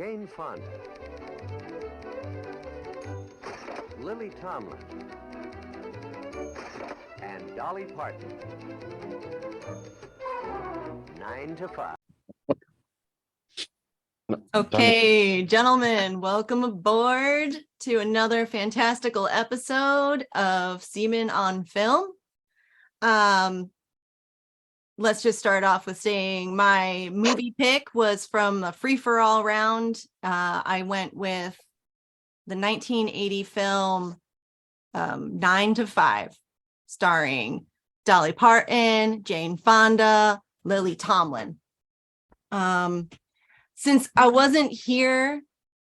Jane Fonda, Lily Tomlin, and Dolly Parton. 9 to 5. Okay, gentlemen, welcome aboard to another fantastical episode of Seamen on Film. Let's just start off with saying my movie pick was from a free-for-all round. I went with the 1980 film 9 to 5, starring Dolly Parton, Jane Fonda, Lily Tomlin. Since I wasn't here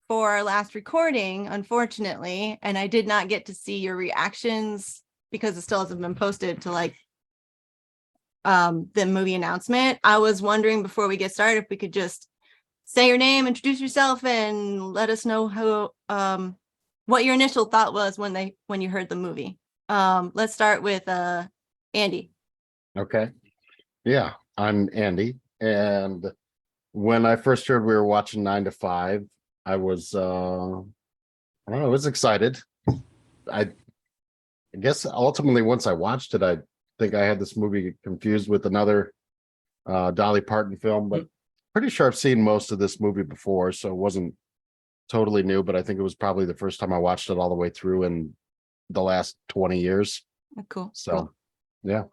for our last recording, unfortunately, and I did not get to see your reactions because it still hasn't been posted to the movie announcement, I was wondering before we get started if we could just say your name, introduce yourself, and let us know how what your initial thought was when you heard the movie. Let's start with Andy. Okay. Yeah, I'm Andy, and when I first heard we were watching 9 to 5, I was I was excited. I guess ultimately once I watched it, I think I had this movie confused with another Dolly Parton film, but pretty sure I've seen most of this movie before, so it wasn't totally new, but I think it was probably the first time I watched it all the way through in the last 20 years. Cool. So cool. Yeah.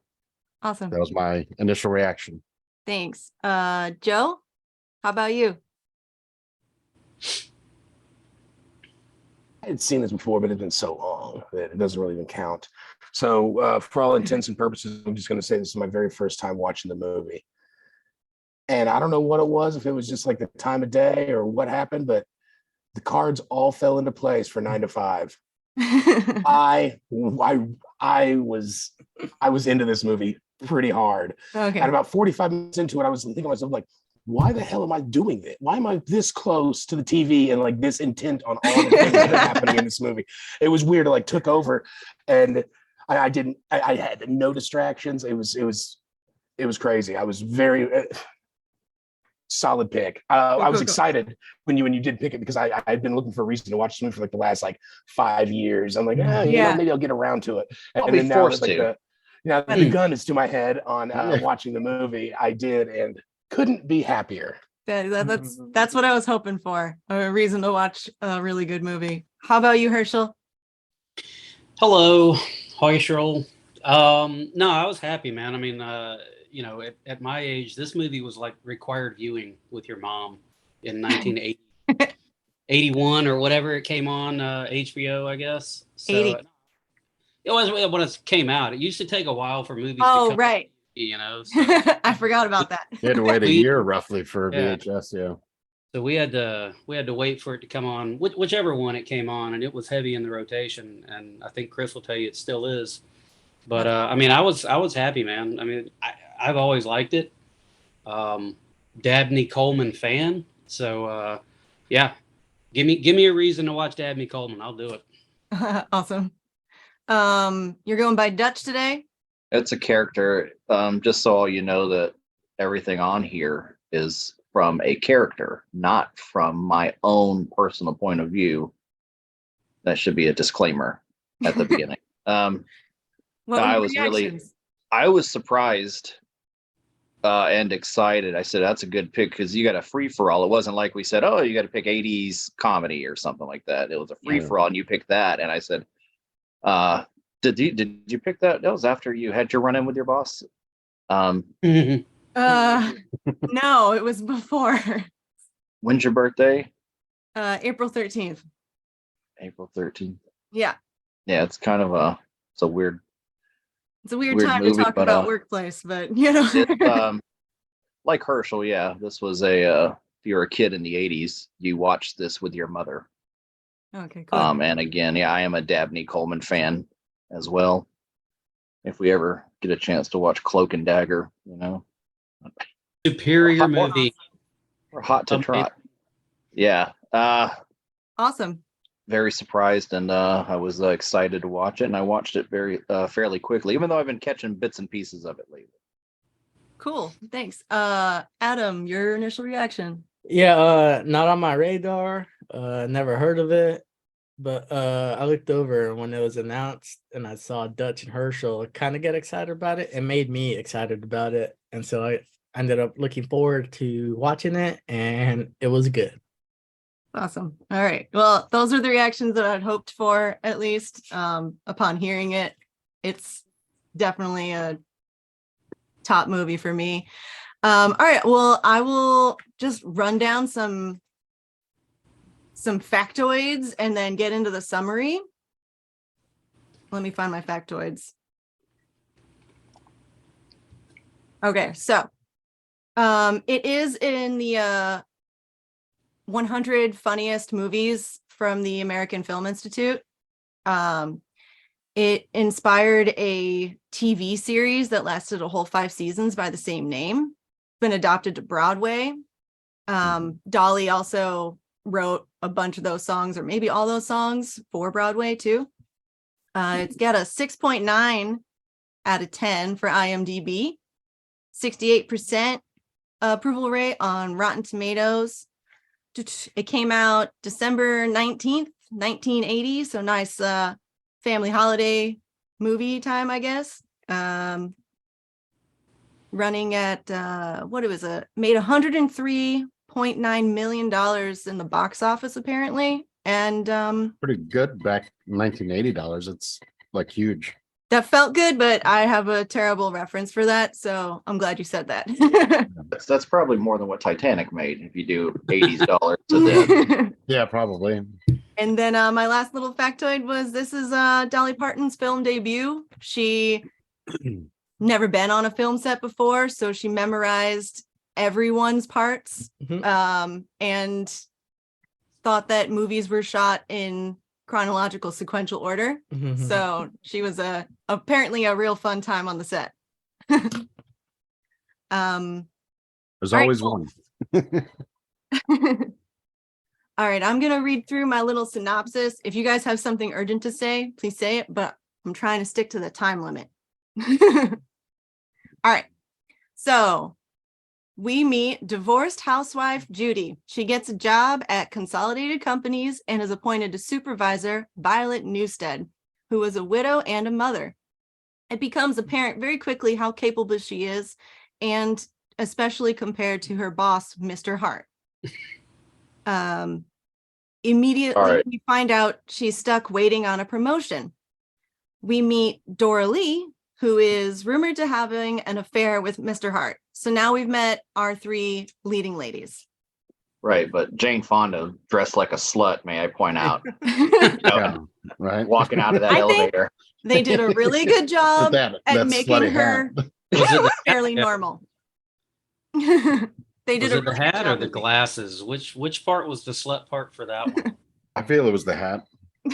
Awesome. That was my initial reaction. Thanks. Joe, how about you? I had seen this before, but it's been so long that it doesn't really even count. So for all intents and purposes, I'm just going to say this is my very first time watching the movie. And I don't know what it was, if it was just like the time of day or what happened, but the cards all fell into place for 9 to 5. I was into this movie pretty hard. Okay. And about 45 minutes into it, I was thinking to myself, like, why the hell am I doing this? Why am I this close to the TV and like this intent on all the things that are happening in this movie? It was weird. It took over, and I had no distractions. It was crazy. I was very solid pick. I was excited when you did pick it because I'd been looking for a reason to watch this movie for the last 5 years. I'm like, maybe I'll get around to it. And then now the gun is to my head on watching the movie. I did, and couldn't be happier. That's what I was hoping for, a reason to watch a really good movie. How about you, Herschel? Hello, Herschel. No, I was happy, man. I mean, at my age, this movie was like required viewing with your mom in 1980, 81 or whatever it came on HBO, I guess. So 80. It was when it came out. It used to take a while for movies. Oh, to come right. So I forgot about that. You had to wait a year roughly for VHS. Yeah. So we had to wait for it to come on, whichever one it came on, and it was heavy in the rotation. And I think Chris will tell you it still is. But I mean, I was happy, man. I mean, I've always liked it. Dabney Coleman fan. So yeah, give me a reason to watch Dabney Coleman. I'll do it. Awesome. You're going by Dutch today? It's a character. Just so you know that everything on here is from a character, not from my own personal point of view. That should be a disclaimer at the beginning. I was surprised and excited. I said, that's a good pick because you got a free for all. It wasn't like we said, oh, you got to pick 80s comedy or something like that. It was a free for all, and you picked that. And I said, did you pick that? That was after you had your run in with your boss. No, it was before. When's your birthday? April 13th. April 13th. Yeah. Yeah, it's kind of it's a weird time movie, to talk about workplace, but like Herschel, yeah. This was if you're a kid in the 80s, you watched this with your mother. Okay, cool. And again, I am a Dabney Coleman fan as well. If we ever get a chance to watch Cloak and Dagger, Superior movie. We're hot to trot. Yeah. Awesome. Very surprised, and I was excited to watch it, and I watched it fairly quickly, even though I've been catching bits and pieces of it lately. Cool. Thanks. Adam, your initial reaction? Yeah, not on my radar. Never heard of it. But I looked over when it was announced and I saw Dutch and Herschel kind of get excited about it. It made me excited about it. And so I ended up looking forward to watching it, and it was good. Awesome. All right. Well, those are the reactions that I'd hoped for, at least upon hearing it. It's definitely a top movie for me. All right. Well, I will just run down some factoids and then get into the summary. Let me find my factoids. Okay, so it is in the 100 funniest movies from the American Film Institute. It inspired a TV series that lasted a whole 5 seasons by the same name. Been adopted to Broadway. Dolly also wrote a bunch of those songs, or maybe all those songs, for Broadway too. It's got a 6.9 out of 10 for IMDb, 68% approval rate on Rotten Tomatoes. It came out December 19th, 1980. So nice family holiday movie time, I guess. Running at what it was, made $103.9 million in the box office, apparently. And Pretty good back in $1980. It's like huge. that felt good, but I have a terrible reference for that. So I'm glad you said that. That's probably more than what Titanic made if you do $80 to them. Yeah, probably. And then my last little factoid was this is Dolly Parton's film debut. She never been on a film set before, so she memorized everyone's parts. And thought that movies were shot in chronological sequential order. So she was apparently a real fun time on the set. There's always one. All right, I'm gonna read through my little synopsis. If you guys have something urgent to say, please say it, but I'm trying to stick to the time limit. All right, so we meet divorced housewife Judy. She gets a job at Consolidated Companies and is appointed to supervisor Violet Newstead, who is a widow and a mother. It becomes apparent very quickly how capable she is, and especially compared to her boss, Mr. Hart. Immediately, we find out she's stuck waiting on a promotion. We meet Dora Lee, who is rumored to having an affair with Mr. Hart. So now we've met our 3 leading ladies. Right, but Jane Fonda dressed like a slut, may I point out. Yeah, right. Walking out of that I think elevator. they did a really good job That at making slutty her hat. fairly normal. They did Was a it the really good hat or job the with glasses? Which part was the slut part for that one? I feel it was the hat.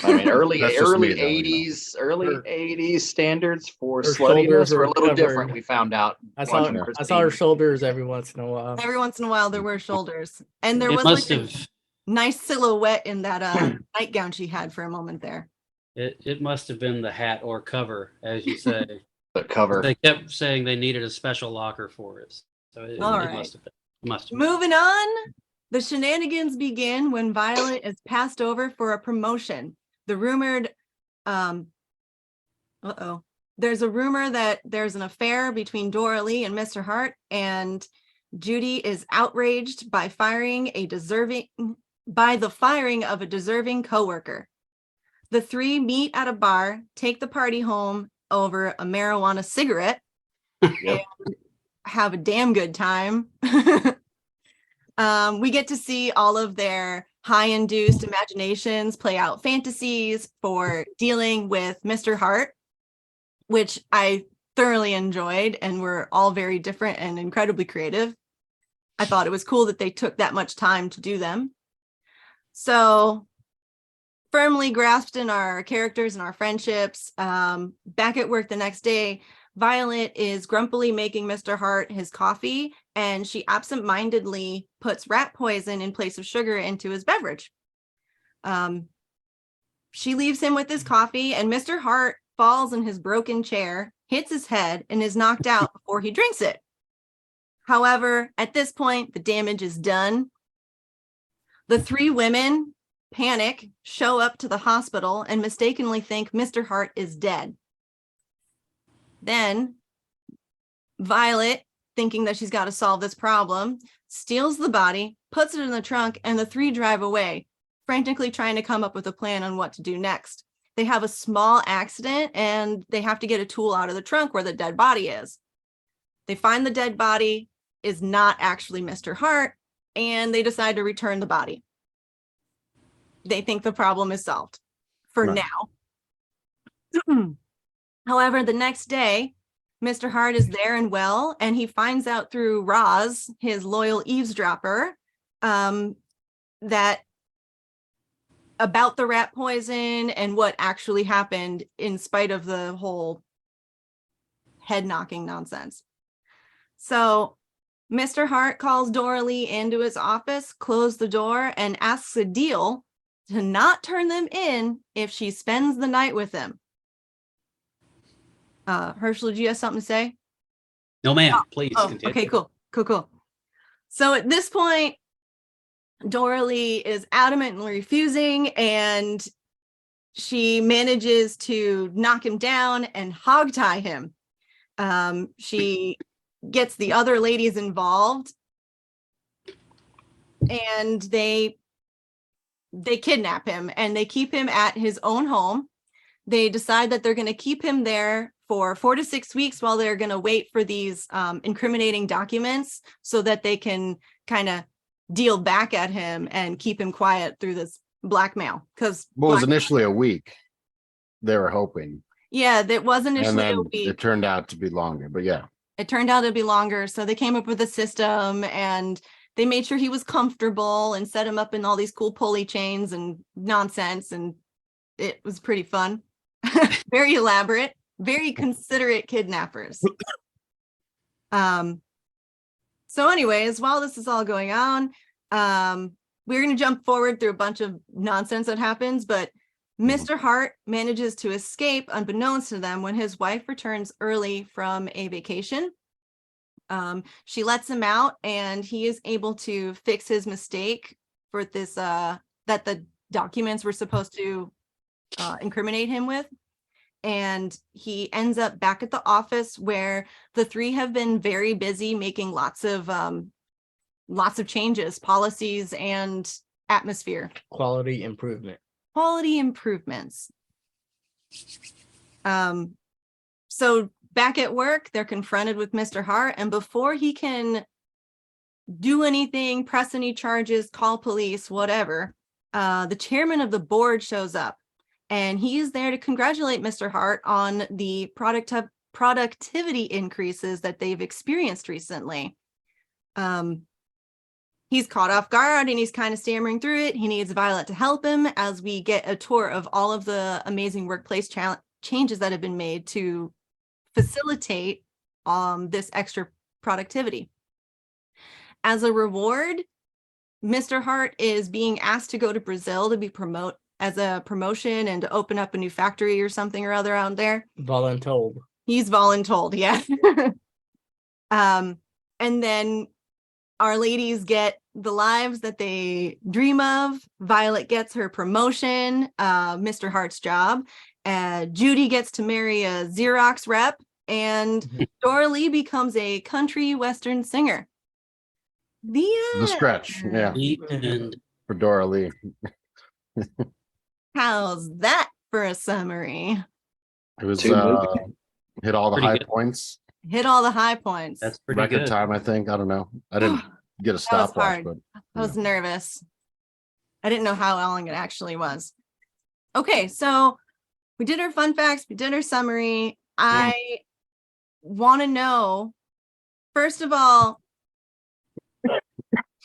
I mean, early That's just me, 80s, early Her- 80s standards for her shoulders sluttiness were were a little covered. different. We found out. I saw watching I saw her Christine. shoulders every once in a while. Every once in a while there were shoulders. And there It was must like a have nice silhouette in that nightgown she had for a moment there. it must have been the hat or cover, as you say. The cover. They kept saying they needed a special locker for it. So it All right. must have been. Must have been. Moving on, the shenanigans begin when Violet is passed over for a promotion. The rumored, there's a rumor that there's an affair between Dora Lee and Mr. Hart, and Judy is outraged by the firing of a deserving coworker. The 3 meet at a bar, take the party home over a marijuana cigarette, Yep. and have a damn good time. We get to see all of their high-induced imaginations play out fantasies for dealing with Mr. Hart, which I thoroughly enjoyed, and were all very different and incredibly creative. I thought it was cool that they took that much time to do them. So, firmly grasped in our characters and our friendships, back at work the next day, Violet is grumpily making Mr. Hart his coffee, and she absentmindedly puts rat poison in place of sugar into his beverage. She leaves him with his coffee, and Mr. Hart falls in his broken chair, hits his head, and is knocked out before he drinks it. However, at this point, the damage is done, The three women panic, show up to the hospital, and mistakenly think Mr. Hart is dead. Then Violet, thinking that she's got to solve this problem, steals the body, puts it in the trunk, and the three drive away, frantically trying to come up with a plan on what to do next. They have a small accident and they have to get a tool out of the trunk where the dead body is. They find the dead body is not actually Mr. Hart, and they decide to return the body. They think the problem is solved for Right. now. However, the next day, Mr. Hart is there and well, and he finds out through Roz, his loyal eavesdropper, that about the rat poison and what actually happened in spite of the whole head knocking nonsense. So Mr. Hart calls Dora Lee into his office, closed the door, and asks a deal to not turn them in if she spends the night with him. Herschel, do you have something to say? No, ma'am. Please Oh, continue. okay, cool. So at this point, Dora Lee is adamantly refusing, and she manages to knock him down and hogtie him. She gets the other ladies involved, and they kidnap him, and they keep him at his own home. They decide that they're going to keep him there for 4 to 6 weeks while they're going to wait for these incriminating documents so that they can kind of deal back at him and keep him quiet through this blackmail. Because Well, it was initially a week. They were hoping. Yeah, that was And initially a then week. it turned out to be longer, but yeah. It turned out to be longer. So they came up with a system, and they made sure he was comfortable and set him up in all these cool pulley chains and nonsense. And it was pretty fun. Very elaborate, very considerate kidnappers. So anyways, while this is all going on, we're going to jump forward through a bunch of nonsense that happens, but Mr. Hart manages to escape unbeknownst to them when his wife returns early from a vacation. She lets him out, and he is able to fix his mistake for this, that the documents were supposed to incriminate him with. And he ends up back at the office where the three have been very busy making lots of changes, policies, and atmosphere. Quality improvements. So back at work, they're confronted with Mr. Hart, and before he can do anything, press any charges, call police, whatever, the chairman of the board shows up, and he is there to congratulate Mr. Hart on the productivity increases that they've experienced recently. He's caught off guard, and he's kind of stammering through it. He needs Violet to help him as we get a tour of all of the amazing workplace changes that have been made to facilitate this extra productivity. As a reward, Mr. Hart is being asked to go to Brazil to be as a promotion and to open up a new factory or something or other out there. Voluntold. He's voluntold, yeah. And then our ladies get the lives that they dream of. Violet gets her promotion, Mr. Hart's job. Judy gets to marry a Xerox rep, and Dora Lee becomes a country western singer. The stretch, yeah, The end. for Dora Lee. How's that for a summary? It was Two movies. hit all the Pretty high good. points. Hit all the high points. That's pretty Record good. time, I think. I don't know. I didn't get a was stopwatch, hard. but I was nervous. I didn't know how long it actually was. Okay, so we did our fun facts. We did our summary. I want to know, first of all,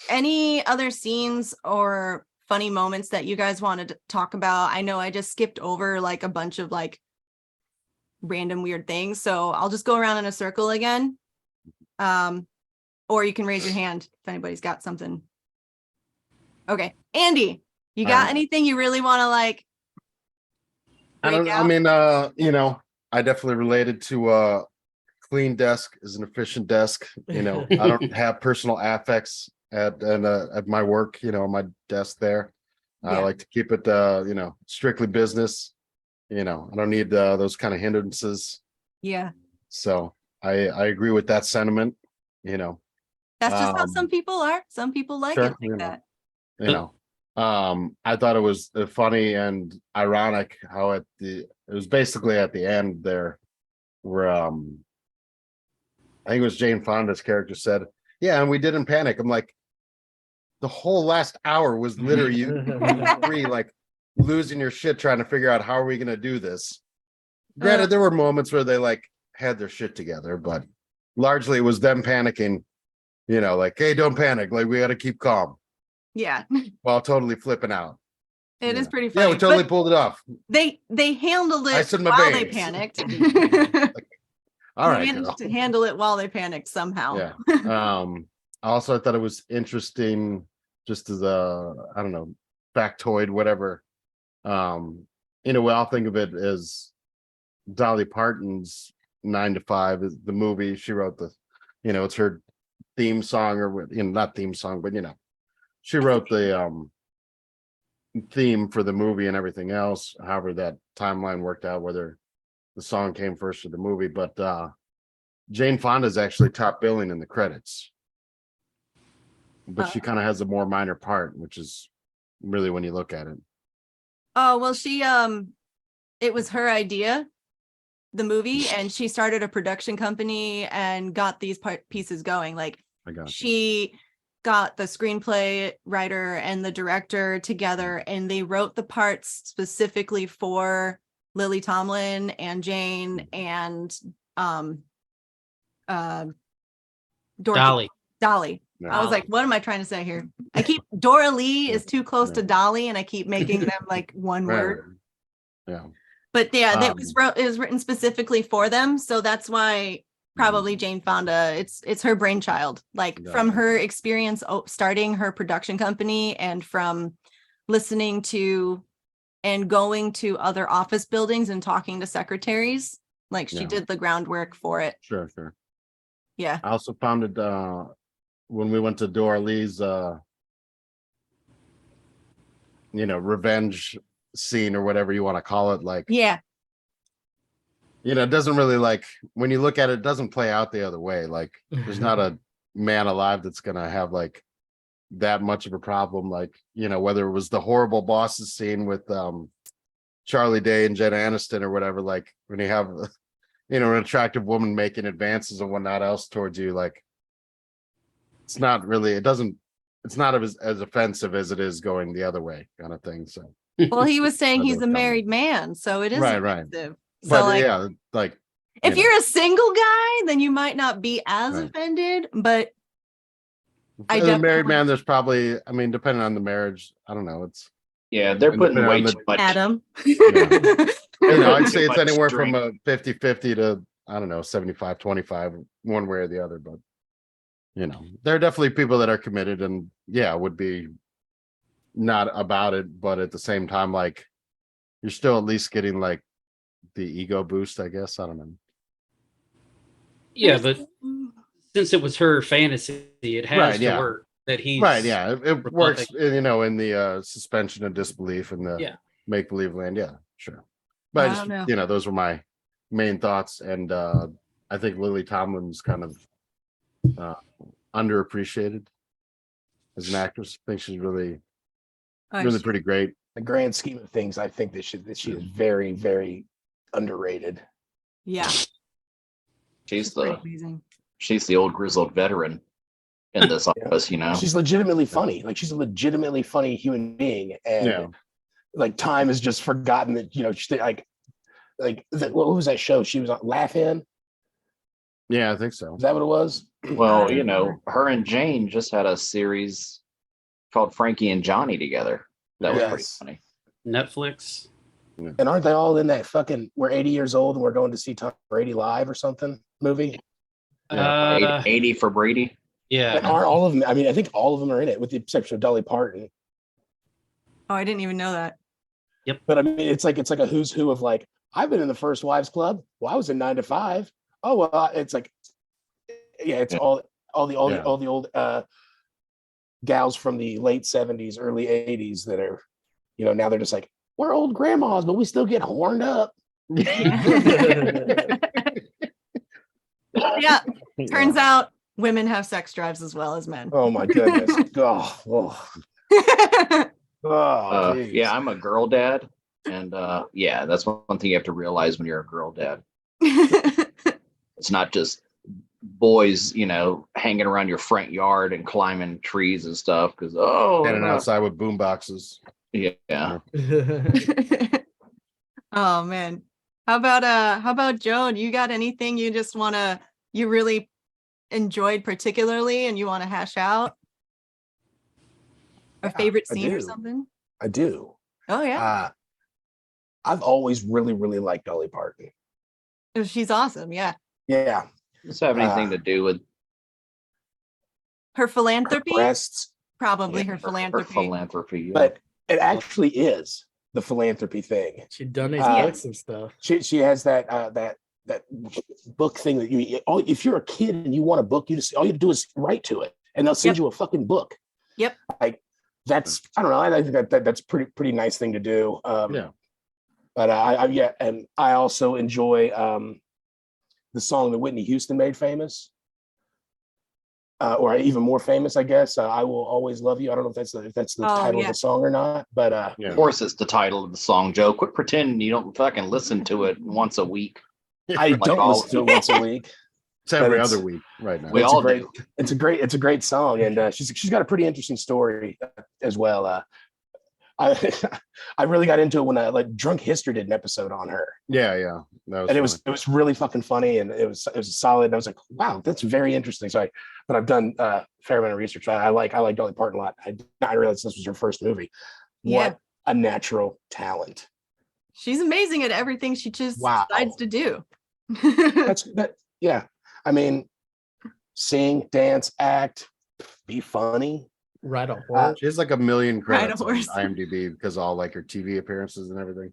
any other scenes or funny moments that you guys wanted to talk about? I know I just skipped over like a bunch of like random weird things, so I'll just go around in a circle again. Or you can raise your hand if anybody's got something. Okay, Andy, you got anything you really want to like break out? I mean, I definitely related to clean desk is an efficient desk. I don't have personal affects at my work, my desk there. I Yeah. like to keep it strictly business. I don't need those kind of hindrances. Yeah. So I agree with that sentiment. That's just how Um, some people are. Some people like sure, it like that. I thought it was funny and ironic how it was basically at the end there where I think it was Jane Fonda's character said, yeah, and we didn't panic. I'm like, the whole last hour was literally you three like losing your shit trying to figure out how are we going to do this. Granted, there were moments where they like had their shit together, but largely it was them panicking, like, hey, don't panic, like we got to keep calm Yeah. while totally flipping out. It is pretty Yeah, funny. we totally but pulled it off. they handled I it said my while they bangs. panicked. All They right, managed girl. to handle it while they panicked somehow. Yeah. Also I thought it was interesting just as a, I don't know, factoid, whatever. In a way, I'll think of it as Dolly Parton's 9 to 5 is the movie. She wrote it's her theme song or not theme song, but she wrote the theme for the movie and everything else. However, that timeline worked out, whether the song came first or the movie, but Jane Fonda is actually top billing in the credits, but she kind of has a more minor part, which is really when you look at it. Oh, well, she it was her idea, the movie, and she started a production company and got these pieces going. Like I got you. she got the screenplay writer and the director together, and they wrote the parts specifically for Lily Tomlin and Jane and Dorothy. Dolly. Yeah. I was like, what am I trying to say here? I keep Dora Lee is too close to Dolly, and I keep making them like one word. Yeah. But yeah, it was written specifically for them, so that's why probably Jane Fonda. It's her brainchild. Like from her experience starting her production company, and from listening to and going to other office buildings and talking to secretaries. Like she did the groundwork for it. Sure. Yeah. I also found it when we went to Dora Lee's revenge scene or whatever you want to call it, like Yeah. it doesn't really, like, when you look at it, it doesn't play out the other way. Like there's not a man alive that's gonna have like that much of a problem, like whether it was the horrible bosses scene with Charlie Day and Jenna Aniston or whatever, like when you have an attractive woman making advances and whatnot else towards you, like it's not really, it's not as offensive as it is going the other way, kind of thing. So Well, he was saying he's a married man, so it is right. offensive. So But like, yeah, like if you're a single guy, then you might not be as offended, but I as a married definitely man, there's probably, I mean, depending on the marriage, I don't know, it's Yeah, they're putting depending way on the- too much. Adam. I'd say it's Much anywhere from drink. a 50-50 to, I don't know, 75-25, one way or the other. But there are definitely people that are committed and would be not about it, but at the same time, like you're still at least getting like the ego boost, I guess. I don't know. Yeah, but since it was her fantasy, it has to work. That he's it works, in the suspension of disbelief and the make believe land. Yeah, sure. But I don't know. Those were my main thoughts, and I think Lily Tomlin's kind of underappreciated as an actress. I think she's really pretty great. The grand scheme of things, I think that she is very, very underrated. Yeah. She's amazing. She's the old grizzled veteran in this office, She's legitimately funny. Like she's a legitimately funny human being, and like time has just forgotten that she, like what was that show she was on? Laugh In. Yeah, I think so. Is that what it was? Well, her and Jane just had a series called Frankie and Johnny together. That was pretty funny. Netflix. And aren't they all in that fucking "We're 80 years old and we're going to see Tom Brady live" or something movie? 80 for Brady. Yeah. And aren't all of them? I mean, I think all of them are in it, with the exception of Dolly Parton. Oh, I didn't even know that. Yep. But I mean, it's like a who's who of like, I've been in the First Wives Club. Well, I was in 9 to 5. Oh, well, it's like, it's all the old gals from the late 70s, early 80s that are, now they're just like, we're old grandmas, but we still get horned up. Yeah. Turns out women have sex drives as well as men. Oh my goodness. Geez. Yeah, I'm a girl dad. And yeah, that's one thing you have to realize when you're a girl dad. It's not just boys, hanging around your front yard and climbing trees and stuff. Because Standing outside with boom boxes. Yeah. Oh man. How about Joan? You got anything you really enjoyed particularly and you want to hash out? A favorite scene or something? I do. Oh yeah. I've always really, really liked Dolly Parton. She's awesome. Yeah. Yeah. Does this have anything to do with her philanthropy? Her breasts. Probably her philanthropy. Her philanthropy. Yeah. But it actually is the philanthropy thing. She donates books and stuff. She has that book thing that if you're a kid and you want a book, all you do is write to it and they'll send you a fucking book. Yep. Like that's, I don't know. I think that's pretty nice thing to do. Yeah. But and I also enjoy the song that Whitney Houston made famous, or even more famous, I guess. I Will Always Love You. I don't know if that's the title of the song or not, but of course it's the title of the song. Joe, quit pretending you don't fucking listen to it once a week. I don't listen to it once a week. It's every other week right now. We all do. It's a great song, and she's got a pretty interesting story as well. I really got into it when Drunk History did an episode on her. Yeah. It was really fucking funny, and it was solid. And I was like, wow, that's very interesting. But I've done a fair amount of research. I like Dolly Parton a lot. I did not realize this was her first movie. What a natural talent. She's amazing at everything she just decides to do. Yeah. I mean, sing, dance, act, be funny. Ride a horse. She has like 1 million credits on IMDb because all like her TV appearances and everything.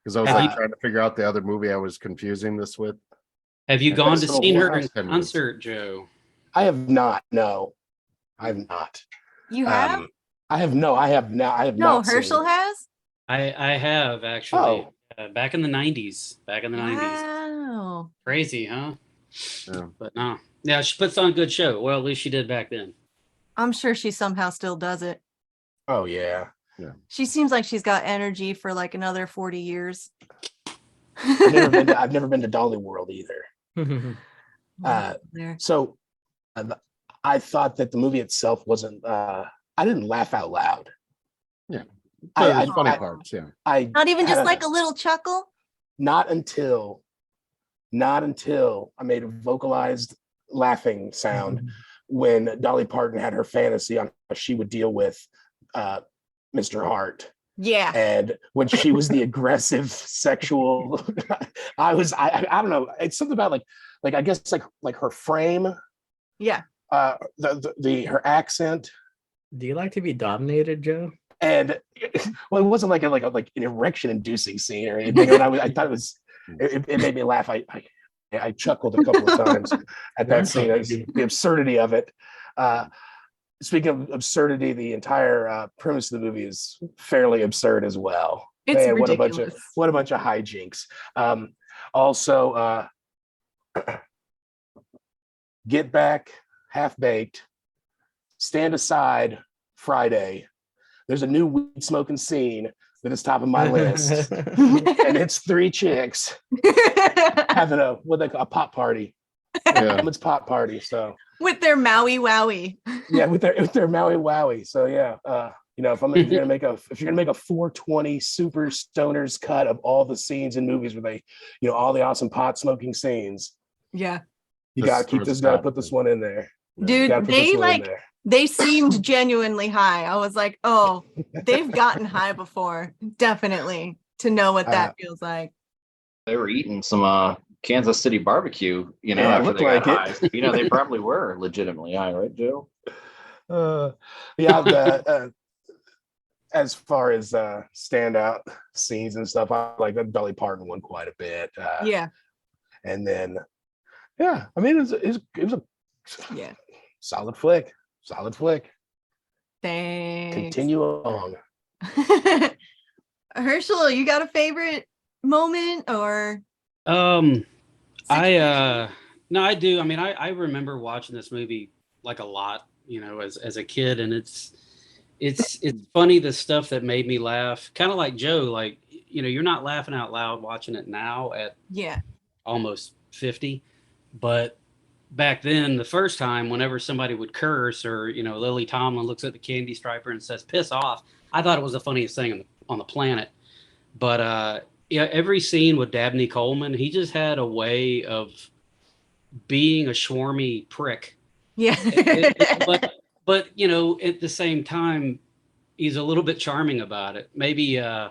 Because I was trying to figure out the other movie I was confusing this with. Have you gone to see her in concert, Joe? I have not. No, I have not. You have? I have not. I have not. No, Herschel has. I have actually. Back in the 90s. Wow. Crazy, huh? Yeah. But no. Yeah, she puts on a good show. Well, at least she did back then. I'm sure she somehow still does it. Oh yeah. She seems like she's got energy for like another 40 years. I've never been to Dolly World either. So I thought that the movie itself wasn't. I didn't laugh out loud. Yeah, there's funny parts. Yeah, not even just like a little chuckle. Not until I made a vocalized laughing sound when Dolly Parton had her fantasy on how she would deal with Mr. Hart. Yeah. And when she was the aggressive sexual, I don't know. It's something about like I guess like her frame. Yeah. Her accent. Do you like to be dominated, Joe? And well, it wasn't like an erection inducing scene or anything. And I thought it made me laugh. I chuckled a couple of times at that scene. The absurdity of it. Speaking of absurdity, the entire premise of the movie is fairly absurd as well. It's ridiculous. What a bunch of hijinks. Also, Get Back, Half Baked, Stand Aside, Friday. There's a new weed smoking scene that is top of my list, and it's 3 chicks having a pop party. It's pop party. So with their Maui Wowie. Yeah, with their Maui Wowie. So yeah, if you're gonna make a 420 super stoners cut of all the scenes in movies where they, all the awesome pot smoking scenes. Yeah, you gotta put this one in there, dude. They seemed genuinely high. I was like, oh, they've gotten high before, definitely, to know what that feels like. They were eating some Kansas City barbecue, after they got high. They probably were legitimately high, right, Joe? As far as standout scenes and stuff, I like that Dolly Parton one quite a bit. And then, I mean, it was a solid flick. Thanks. Continue along. Herschel, you got a favorite moment or I no, I do. I mean, I remember watching this movie like a lot, you know, as a kid, and it's funny the stuff that made me laugh. Kind of like Joe, like you know, you're not laughing out loud watching it now at yeah. almost 50, but back then, the first time, whenever somebody would curse or you know, Lily Tomlin looks at the candy striper and says "piss off," I thought it was the funniest thing on the planet. But yeah, every scene with Dabney Coleman, he just had a way of being a schwarmy prick. Yeah. But you know, at the same time, he's a little bit charming about it. Maybe I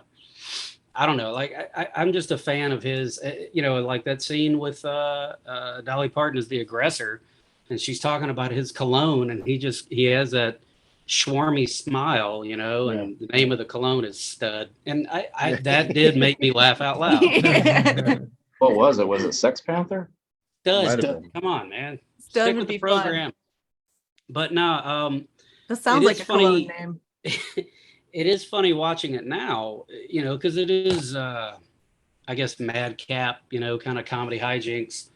don't know. Like I'm just a fan of his. You know, like that scene with Dolly Parton as the aggressor, and she's talking about his cologne, and he has that schwarmy smile, you know, and the name of the cologne is Stud, and I that did make me laugh out loud. Yeah. What was it? Was it Sex Panther? Stud, Might have been. come on, man, Stud stick would with the be fun. program. But no, That sounds it like is a cologne funny. name. It is funny watching it now, you know, because it is, I guess, madcap, you know, kind of comedy hijinks.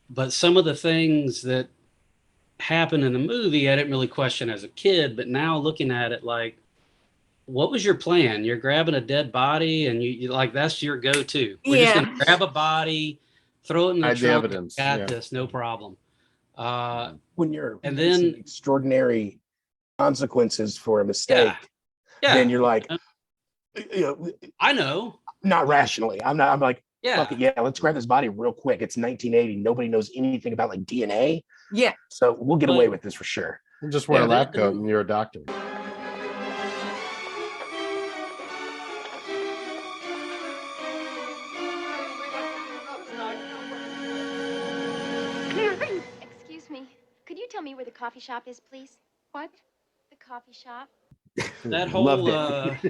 But some of the things that happen in the movie, I didn't really question as a kid. But now looking at it, like, what was your plan? You're grabbing a dead body, and you like that's your go-to. We're just gonna grab a body, throw it in the Hide the trunk. evidence, Got yeah. this, no problem. When you're And facing then- extraordinary consequences for a mistake, Yeah, then you're like, you know, I know. not rationally. I'm like, Yeah, fuck it, yeah, let's grab this body real quick. It's 1980. Nobody knows anything about like DNA. Yeah. So we'll get But- away with this for sure. You just wear Yeah, a lab that- coat and you're a doctor. Excuse me. Could you tell me where the coffee shop is, please? What? The coffee shop. that whole Loved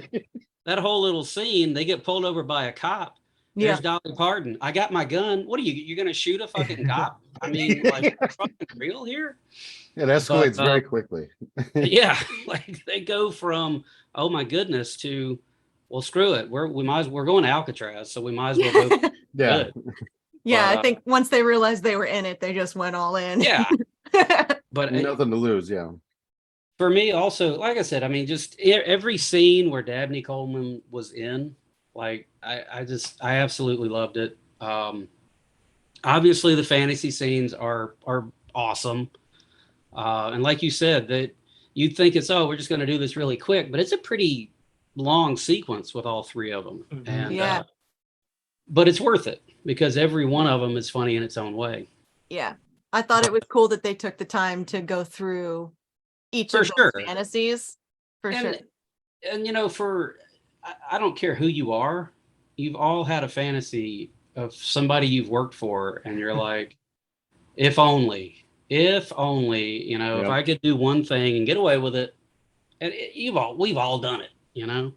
it. that whole little scene, they get pulled over by a cop. Yeah. There's Dolly Parton. I got my gun. What are you're gonna shoot a fucking cop? I mean, like, fucking real here? It escalates But, very quickly. Yeah, like they go from oh my goodness to well, screw it. We're going to Alcatraz, so we might as well go. Yeah. Good. Yeah. But, I think once they realized they were in it, they just went all in. Yeah, but Nothing to lose, yeah. for me also, like I said, I mean, just every scene where Dabney Coleman was in, like I absolutely loved it. Obviously the fantasy scenes are awesome. And like you said, that you'd think it's, we're just going to do this really quick, but it's a pretty long sequence with all three of them. Mhm. And, Yeah. but it's worth it because every one of them is funny in its own way. Yeah. I thought it was cool that they took the time to go through each For of sure. those fantasies. For sure. And you know, I don't care who you are, you've all had a fantasy of somebody you've worked for, and you're like, if only, you know, if Yeah. I could do one thing and get away with it, and we've all done it, you know.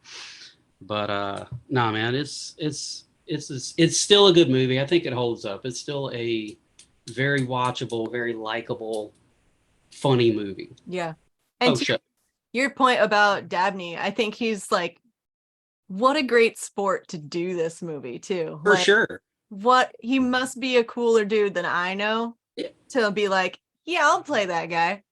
But nah, man, it's still a good movie. I think it holds up. It's still a very watchable, very likable, funny movie. Yeah. And to Shit. your point about Dabney, I think he's like, what a great sport to do this movie too. For Like, sure. What he must be a cooler dude than I know Yeah. to be like, yeah, I'll play that guy.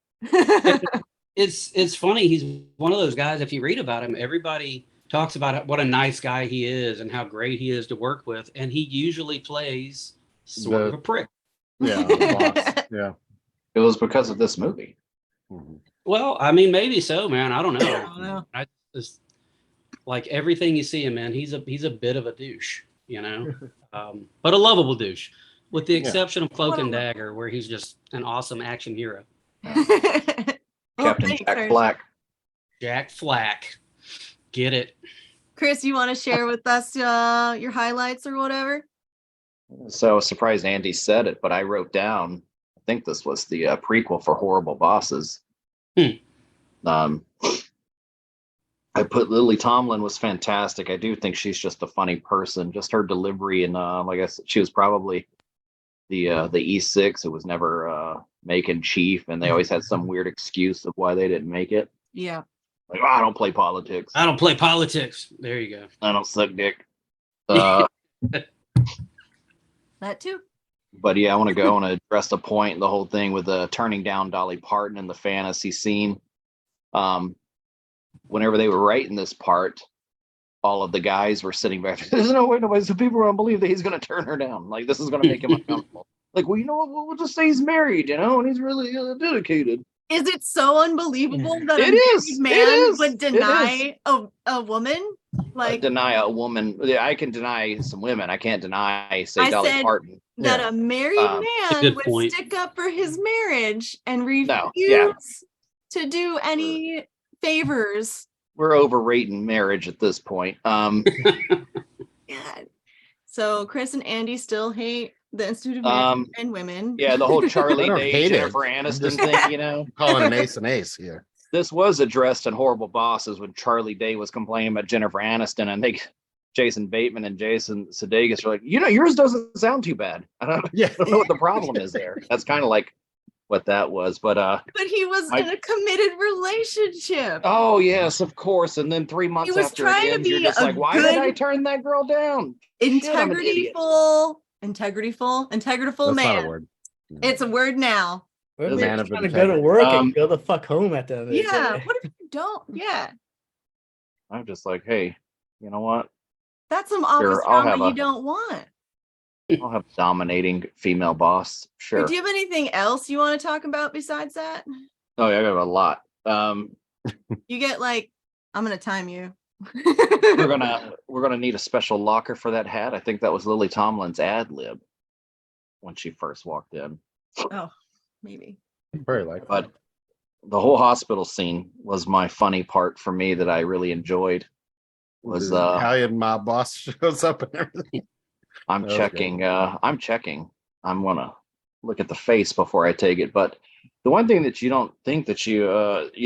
It's funny. He's one of those guys. If you read about him, everybody talks about what a nice guy he is and how great he is to work with, and he usually plays sort of a prick. Yeah. Boss. Yeah. It was because of this movie. Mhm. Well, I mean, maybe so, man. I don't know. I don't know. I just like everything you see him in. He's a bit of a douche, you know, but a lovable douche, with the Yeah. exception of Cloak and Well- Dagger, where he's just an awesome action hero. Captain thanks, Jack Hersh. Black. Jack Flack, get it? Chris, you want to share with us your highlights or whatever? So I was surprised Andy said it, but I wrote down, I think this was the prequel for Horrible Bosses. I put Lily Tomlin was fantastic. I do think she's just a funny person. Just her delivery, and like I said, she was probably the E6 who was never making chief, and they always had some weird excuse of why they didn't make it. Yeah. Like, oh, I don't play politics. I don't play politics. There you go. I don't suck dick. Uh, That too. but yeah, I want to address the point, the whole thing with turning down Dolly Parton in the fantasy scene. Whenever they were writing this part, all of the guys were sitting back. There's no way nobody, so people don't believe that he's going to turn her down. Like, this is going to make him uncomfortable. Like, well, you know what? We'll just say he's married, and he's really dedicated. Is it so unbelievable that a It married is. man It is. would It deny a woman? Like, deny a woman. Yeah, I can deny some women. I can't deny, say, I Dolly said Parton. that Yeah. a married a man good would point. stick up for his marriage and refuse No, yeah. to do any favors. We're overrating marriage at this point. Yeah. So Chris and Andy still hate the Institute of Marriage and Women. Yeah, the whole I Charlie don't Day, hate it. Jennifer I'm Aniston just thing, calling an ace here. This was addressed in Horrible Bosses when Charlie Day was complaining about Jennifer Aniston. I think Jason Bateman and Jason Sudeikis are like, yours doesn't sound too bad. I don't know what the problem is there. That's kind of like what that was. But he was in a committed relationship. Oh yes, of course. And then 3 months was after trying it to ends, you're be just a like, why did I good- turn that girl down? Integrityful That's man. not a word. It's a word now. Maybe Man he's of trying to go to integrity. work and go the fuck home at the end of the Yeah. day. What if you don't? Yeah. I'm just like, hey, you know what? That's some office Sure, I'll drama have you a- don't want. I'll have a dominating female boss. Sure. Do you have anything else you want to talk about besides that? Oh yeah, I got a lot. You get like, I'm gonna time you. we're gonna need a special locker for that hat. I think that was Lily Tomlin's ad lib when she first walked in. Oh, maybe. Very likely. But the whole hospital scene was my funny part for me that I really enjoyed. Was The Italian mob boss shows up and everything. I'm That was checking. I'm checking. I'm gonna look at the face before I take it. But the one thing that you don't think that you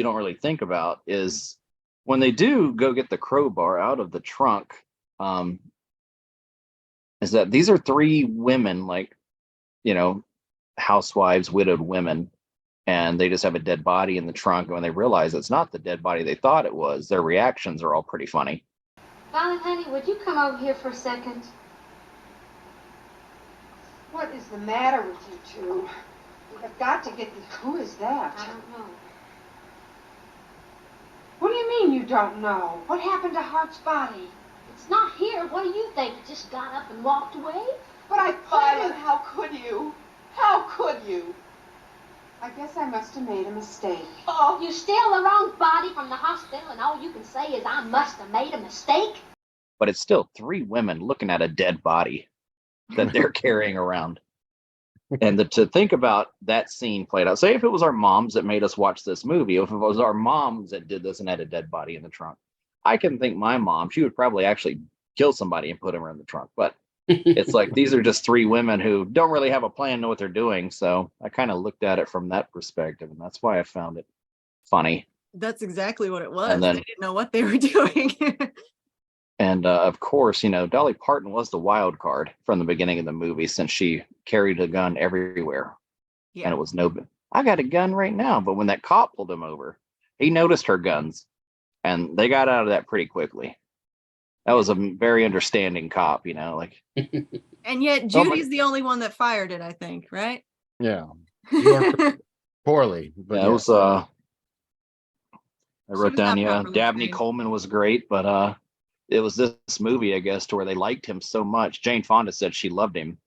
don't really think about is when they do go get the crowbar out of the trunk. Is that these are 3 women, like, housewives, widowed women, and they just have a dead body in the trunk. And when they realize it's not the dead body they thought it was, their reactions are all pretty funny. Darling, honey, would you come over here for a second? What is the matter with you two? We have got to get the... Who is that? I don't know. What do you mean you don't know? What happened to Hart's body? It's not here. What do you think? It just got up and walked away? But Violet, how could you? How could you? I guess I must have made a mistake. Oh, you steal the wrong body from the hospital and all you can say is I must have made a mistake? But it's still 3 women looking at a dead body that they're carrying around. And to think about that scene played out, say if it was our moms that made us watch this movie, if it was our moms that did this and had a dead body in the trunk, I can think my mom, she would probably actually kill somebody and put them in the trunk. But it's like, these are just 3 women who don't really have a plan, know what they're doing. So I kind of looked at it from that perspective, and that's why I found it funny. That's exactly what it was. And then- They didn't know what they were doing. And of course, Dolly Parton was the wild card from the beginning of the movie, since she carried a gun everywhere. Yeah. And it was I got a gun right now. But when that cop pulled him over, he noticed her guns, and they got out of that pretty quickly. That was a very understanding cop, like. And yet Judy's the only one that fired it, I think, right? Yeah. You worked poorly, but Yeah, it was. I wrote was down. not Yeah, properly Dabney trained. Coleman was great, but it was this movie, I guess, to where they liked him so much. Jane Fonda said she loved him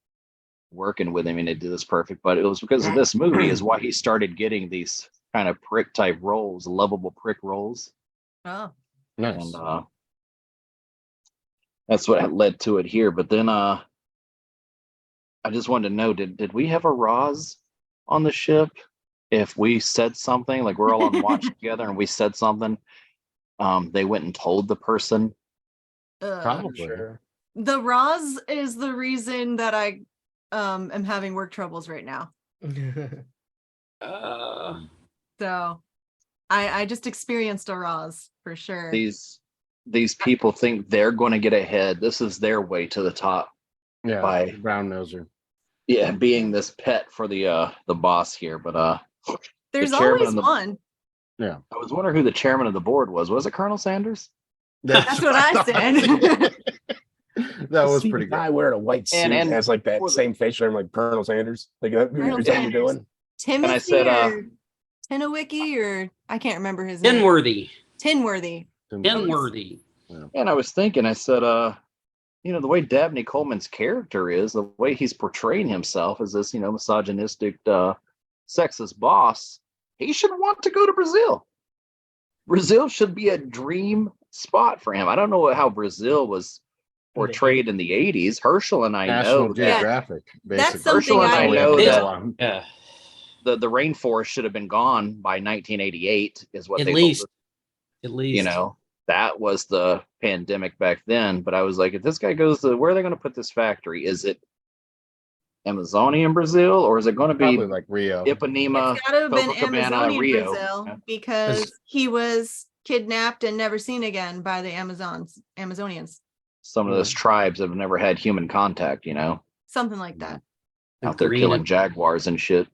working with him, and they did this perfect. But it was because of this movie is why he started getting these kind of prick type roles, lovable prick roles, Oh, nice. and that's what led to it here. But then I just wanted to know, did we have a Roz on the ship? If we said something, like we're all on watch together and we said something, they went and told the person. Probably. Sure. the Roz is the reason that I am having work troubles right now. So I just experienced a Roz for sure. These people think they're going to get ahead. This is their way to the top. Yeah. By brown noser. yeah, being this pet for the boss here. But There's chairman always of the- one. Yeah. I was wondering who the chairman of the board was. Was it Colonel Sanders? That's what I said. That was See pretty the good. guy wearing a white suit And has like that for the- same facial hair like Colonel Sanders. Like Colonel is that what Sanders. you're doing? Timothy I said, or Tinowicki or I can't remember his name. Inworthy. Tinworthy. Inworthy. And I was thinking, I said, you know, the way Dabney Coleman's character is, the way he's portraying himself as this, you know, misogynistic, sexist boss, he should want to go to Brazil. Brazil should be a dream spot for him. I don't know how Brazil was portrayed in the 80s. Herschel and I National know that Geographic. That's Basically. something Herschel and I I know would that Yeah. the rainforest should have been gone by 1988 is what At they least. told us. At least. You know, that was the pandemic back then. But I was like, if this guy goes to where are they going to put this factory? Is it Amazonian Brazil or is it going to be Probably like Rio. Ipanema, It's gotta have been Copacabana, Amazonian Rio? Brazil Yeah. because he was kidnapped and never seen again by the Amazonians. Some of those tribes have never had human contact, you know, Something like that. out there killing jaguars and shit.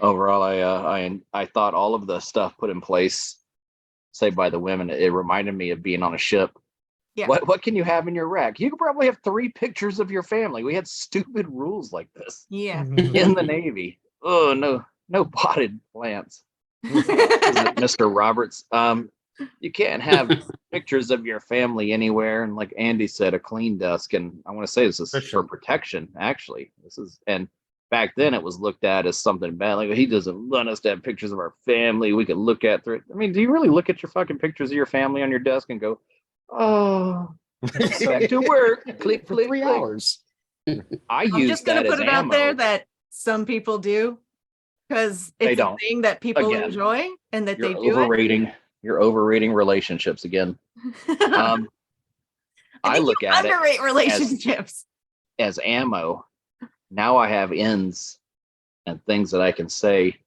Overall, I thought all of the stuff put in place, say by the women, it reminded me of being on a ship. Yeah. What can you have in your rack? You could probably have 3 pictures of your family. We had stupid rules like this Yeah. in the Navy. Oh no potted plants. Mr. Roberts. You can't have pictures of your family anywhere. And like Andy said, a clean desk. And I want to say this is for protection, actually. And back then it was looked at as something bad. Like, he doesn't want us to have pictures of our family. We could look at through it. I mean, do you really look at your fucking pictures of your family on your desk and go, oh, back to work. Click, For click, 3 click. hours. I I'm use just gonna that put as it out there ammo. that some people do because They it's a don't. thing that people Again, enjoy and that they You're do overrating. You're overrating relationships again. it. I think look you at it underrate relationships. as ammo. Now I have ends and things that I can say,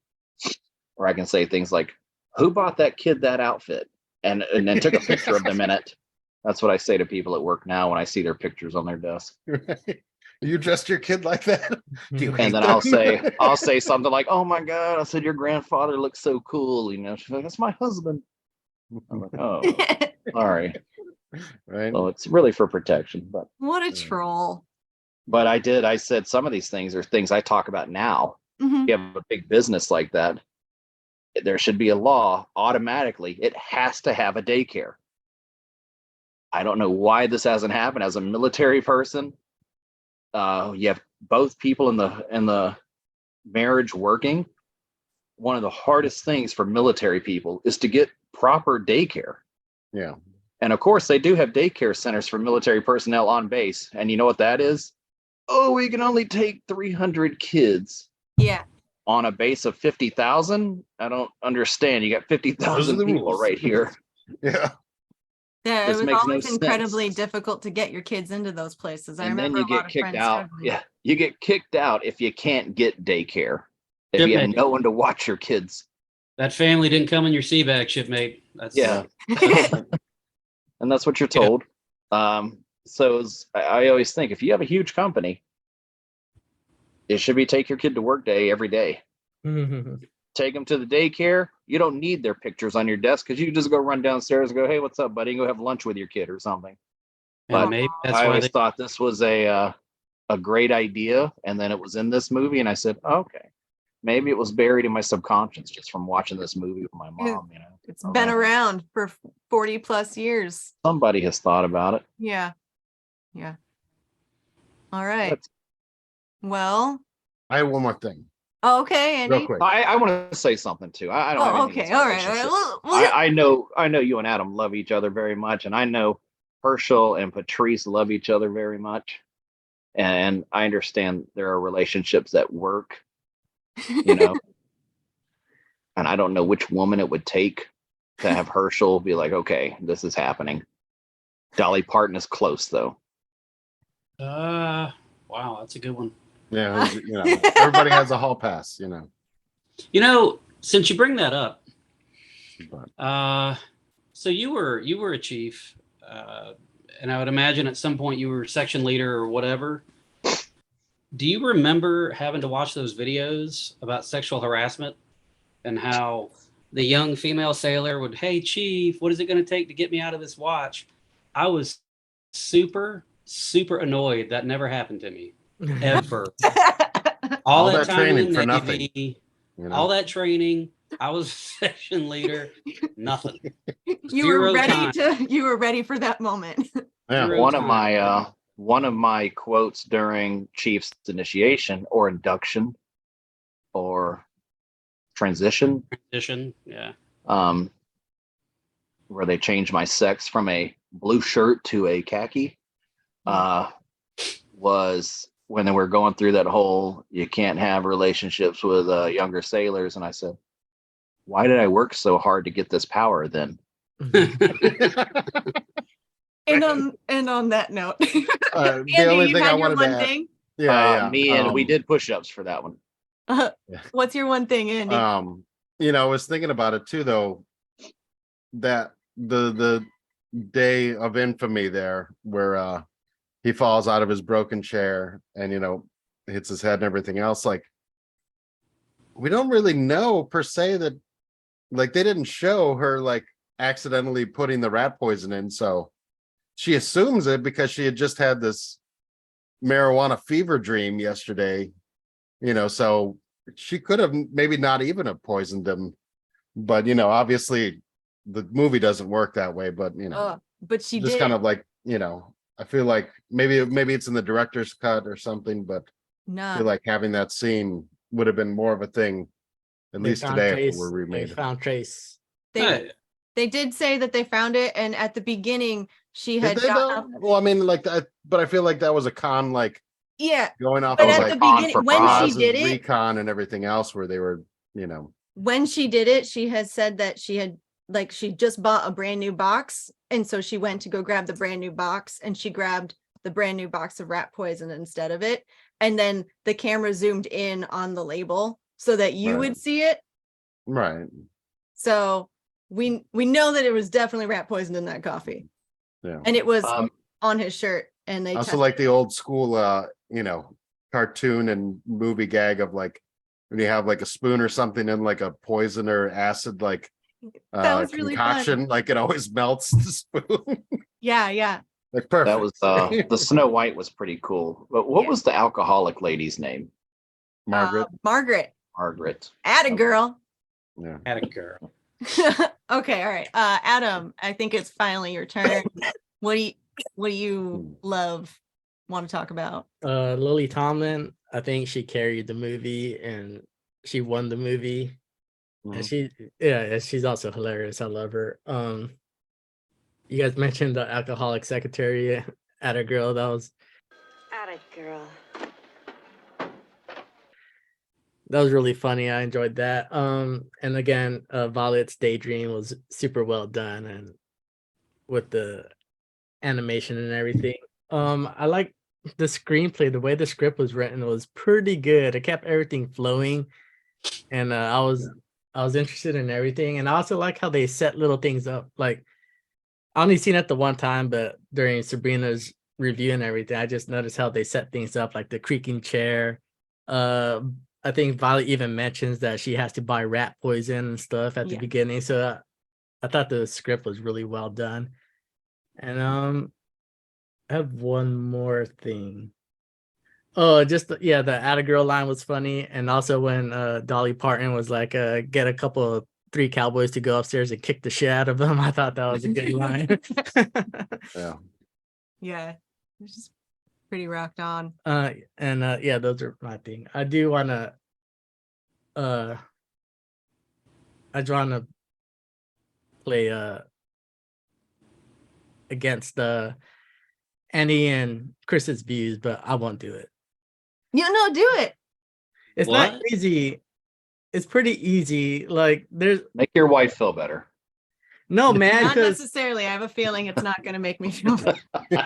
or I can say things like, "Who bought that kid that outfit?" and then took a picture of them in it. That's what I say to people at work now when I see their pictures on their desk. You dressed your kid like that? Do you hate And then them? I'll say something like, "Oh my God," I said, "your grandfather looks so cool." You know, she's like, "That's my husband." I'm like, "Oh, sorry." Right. So it's really for protection, but What a troll. I said some of these things are things I talk about now. Mhm. You have a big business like that, there should be a law automatically. It has to have a daycare. I don't know why this hasn't happened. As a military person, you have both people in the marriage working. One of the hardest things for military people is to get proper daycare. Yeah. And of course, they do have daycare centers for military personnel on base. And you know what that is? Oh, we can only take 300 kids. Yeah. On a base of 50,000. I don't understand. You got 50,000 people rules. right here. Yeah. Yeah, This it was makes no always incredibly sense. difficult to get your kids into those places. I And then remember you a lot get of kicked friends out. struggling. Yeah, you get kicked out if you can't get daycare. If you have Shipmate. no one to watch your kids. That family didn't come in your sea bag, shipmate. That's Yeah. And that's what you're told. I always think if you have a huge company, it should be take your kid to work day every day. Take them to the daycare. You don't need their pictures on your desk because you can just go run downstairs and go, "Hey, what's up, buddy?" And go have lunch with your kid or something. And But maybe that's I why always they thought this was a great idea, and then it was in this movie, and I said, okay, maybe it was buried in my subconscious just from watching this movie with my mom. You know, It's been around for 40 plus years. somebody has thought about it. Yeah. Yeah. All right. But Well, I have one more thing. oh, okay, Andy. Real quick. I want to say something too. I don't have Oh, anything okay. against All right. All right. relationships. Well, I know you and Adam love each other very much, and I know Herschel and Patrice love each other very much. And I understand there are relationships that work, you know. And I don't know which woman it would take to have Herschel be like, okay, this is happening. Dolly Parton is close though. wow, that's a good one. Yeah. You know, everybody has a hall pass, you know. You know, since you bring that up, But so you were a chief, and I would imagine at some point you were section leader or whatever. Do you remember having to watch those videos about sexual harassment and how the young female sailor would, hey, Chief, what is it going to take to get me out of this watch? I was super, super annoyed. That never happened to me, ever. All that time training in the for Navy, nothing. You know? all that training. I was section leader. Nothing. You were Zero ready time. you were ready for that moment. Yeah. Zero time. One of my quotes during Chief's initiation or induction or transition, Yeah. where they changed my sex from a blue shirt to a khaki, was when they were going through that whole you can't have relationships with younger sailors, and I said, why did I work so hard to get this power then? And on that note, The Andy, only you thing had I your wanted one to add, thing. Me and we did push-ups for that one. What's your one thing, Andy? I was thinking about it too, though, that the day of infamy there, where he falls out of his broken chair and hits his head and everything else. Like, we don't really know per se that, like, they didn't show her like accidentally putting the rat poison in, so she assumes it because she had just had this marijuana fever dream yesterday, so she could have maybe not even have poisoned him, but obviously the movie doesn't work that way, but but she just did. kind of like, I feel like maybe it's in the director's cut or something, but I feel like having that scene would have been more of a thing, at least today, if it were remade. They found Trace. They did say that they found it, and at the beginning she Did had they, gotten though? up. Well, I mean, like that, but I feel like that was a con, like going off but of at like the beginning when she Oz's did it, recon and everything else, where they were, when she did it, she has said that she just bought a brand new box, and so she went to go grab the brand new box, and she grabbed the brand new box of rat poison instead of it, and then the camera zoomed in on the label so that you would see it, right? So we know that it was definitely rat poison in that coffee, and it was on his shirt, and they also like the old school cartoon and movie gag of like when you have like a spoon or something in like a poison or acid like that was really concoction fun. Like it always melts the spoon. yeah like perfect. That was the Snow White was pretty cool, but what was the alcoholic lady's name? Margaret. Margaret. Atta girl. Yeah. Atta girl. Okay, all right, Adam, I think it's finally your turn. What do you want to talk about? Lily Tomlin, I think she carried the movie and she won the movie. And she's also hilarious. I love her. You guys mentioned the alcoholic secretary at a girl. That was really funny. I enjoyed that. And again, Violet's Daydream was super well done, and with the animation and everything. I like the screenplay. The way the script was written was pretty good. It kept everything flowing, and I was interested in everything. And I also like how they set little things up. Like, I only seen it the one time, but during Sabrina's review and everything, I just noticed how they set things up, like the creaking chair. I think Violet even mentions that she has to buy rat poison and stuff at the beginning. So I thought the script was really well done. And I have one more thing. Oh, just the Atta girl line was funny, and also when Dolly Parton was like, get a couple of 3 cowboys to go upstairs and kick the shit out of them. I thought that was a good line. Yeah, it's just pretty rocked on. Those are my thing. I do wanna play against Annie and Chris's views, but I won't do it. Do it. It's not easy. It's pretty easy. Like, make your wife feel better. No, man. Not necessarily. I have a feeling it's not going to make me feel better.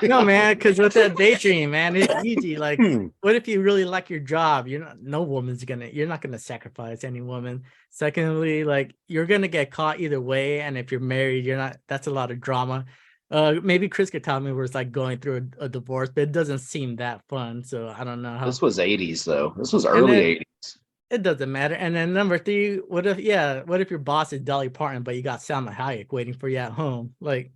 No, man, because with that daydream, man, it's easy. Like, what if you really like your job? You're not gonna sacrifice any woman. Secondly, like, you're gonna get caught either way, and if you're married, that's a lot of drama. Maybe Chris could tell me where it's like going through a divorce, but it doesn't seem that fun. So I don't know how. This was 80s though. This was early 80s. It doesn't matter. And then number 3, what if your boss is Dolly Parton, but you got Salma Hayek waiting for you at home? Like,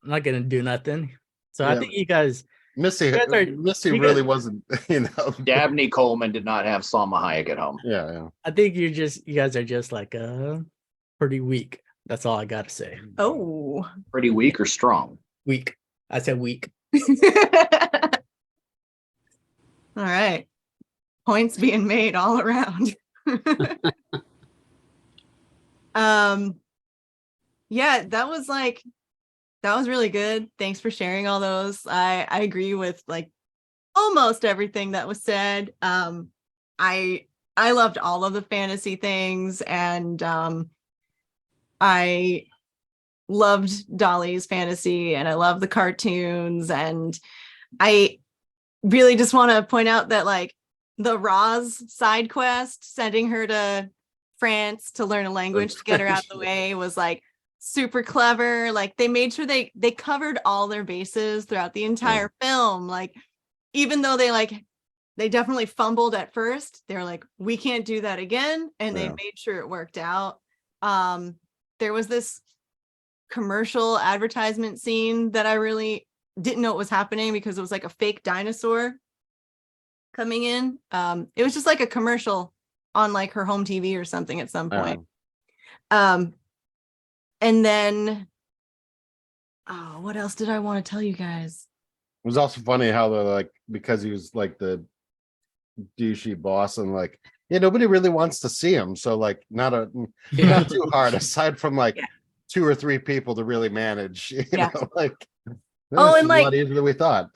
I'm not gonna do nothing. So I Yeah. think you guys Missy you really guys- wasn't, Dabney Coleman did not have Salma Hayek at home. Yeah. I think you guys are just like pretty weak. That's all I gotta say. Oh. Pretty weak or strong? Weak. I said weak. All right. Points being made all around. Yeah, that was really good. Thanks for sharing all those. I agree with like almost everything that was said. I loved all of the fantasy things, and I loved Dolly's fantasy, and I love the cartoons, and I really just want to point out that like the Roz side quest, sending her to France to learn a language to get her out of the way, was like super clever. Like they made sure they covered all their bases throughout the entire film. Like even though they definitely fumbled at first, they're like, we can't do that again, and they made sure it worked out. There was this commercial advertisement scene that I really didn't know what was happening because it was like a fake dinosaur coming in. It was just like a commercial on like her home TV or something at some point. And then what else did I want to tell you guys? It was also funny how they're like, because he was like the douchey boss, and like, yeah, nobody really wants to see him, so like not too hard, aside from like 2 or 3 people to really manage, you know, like and like a lot easier than we thought.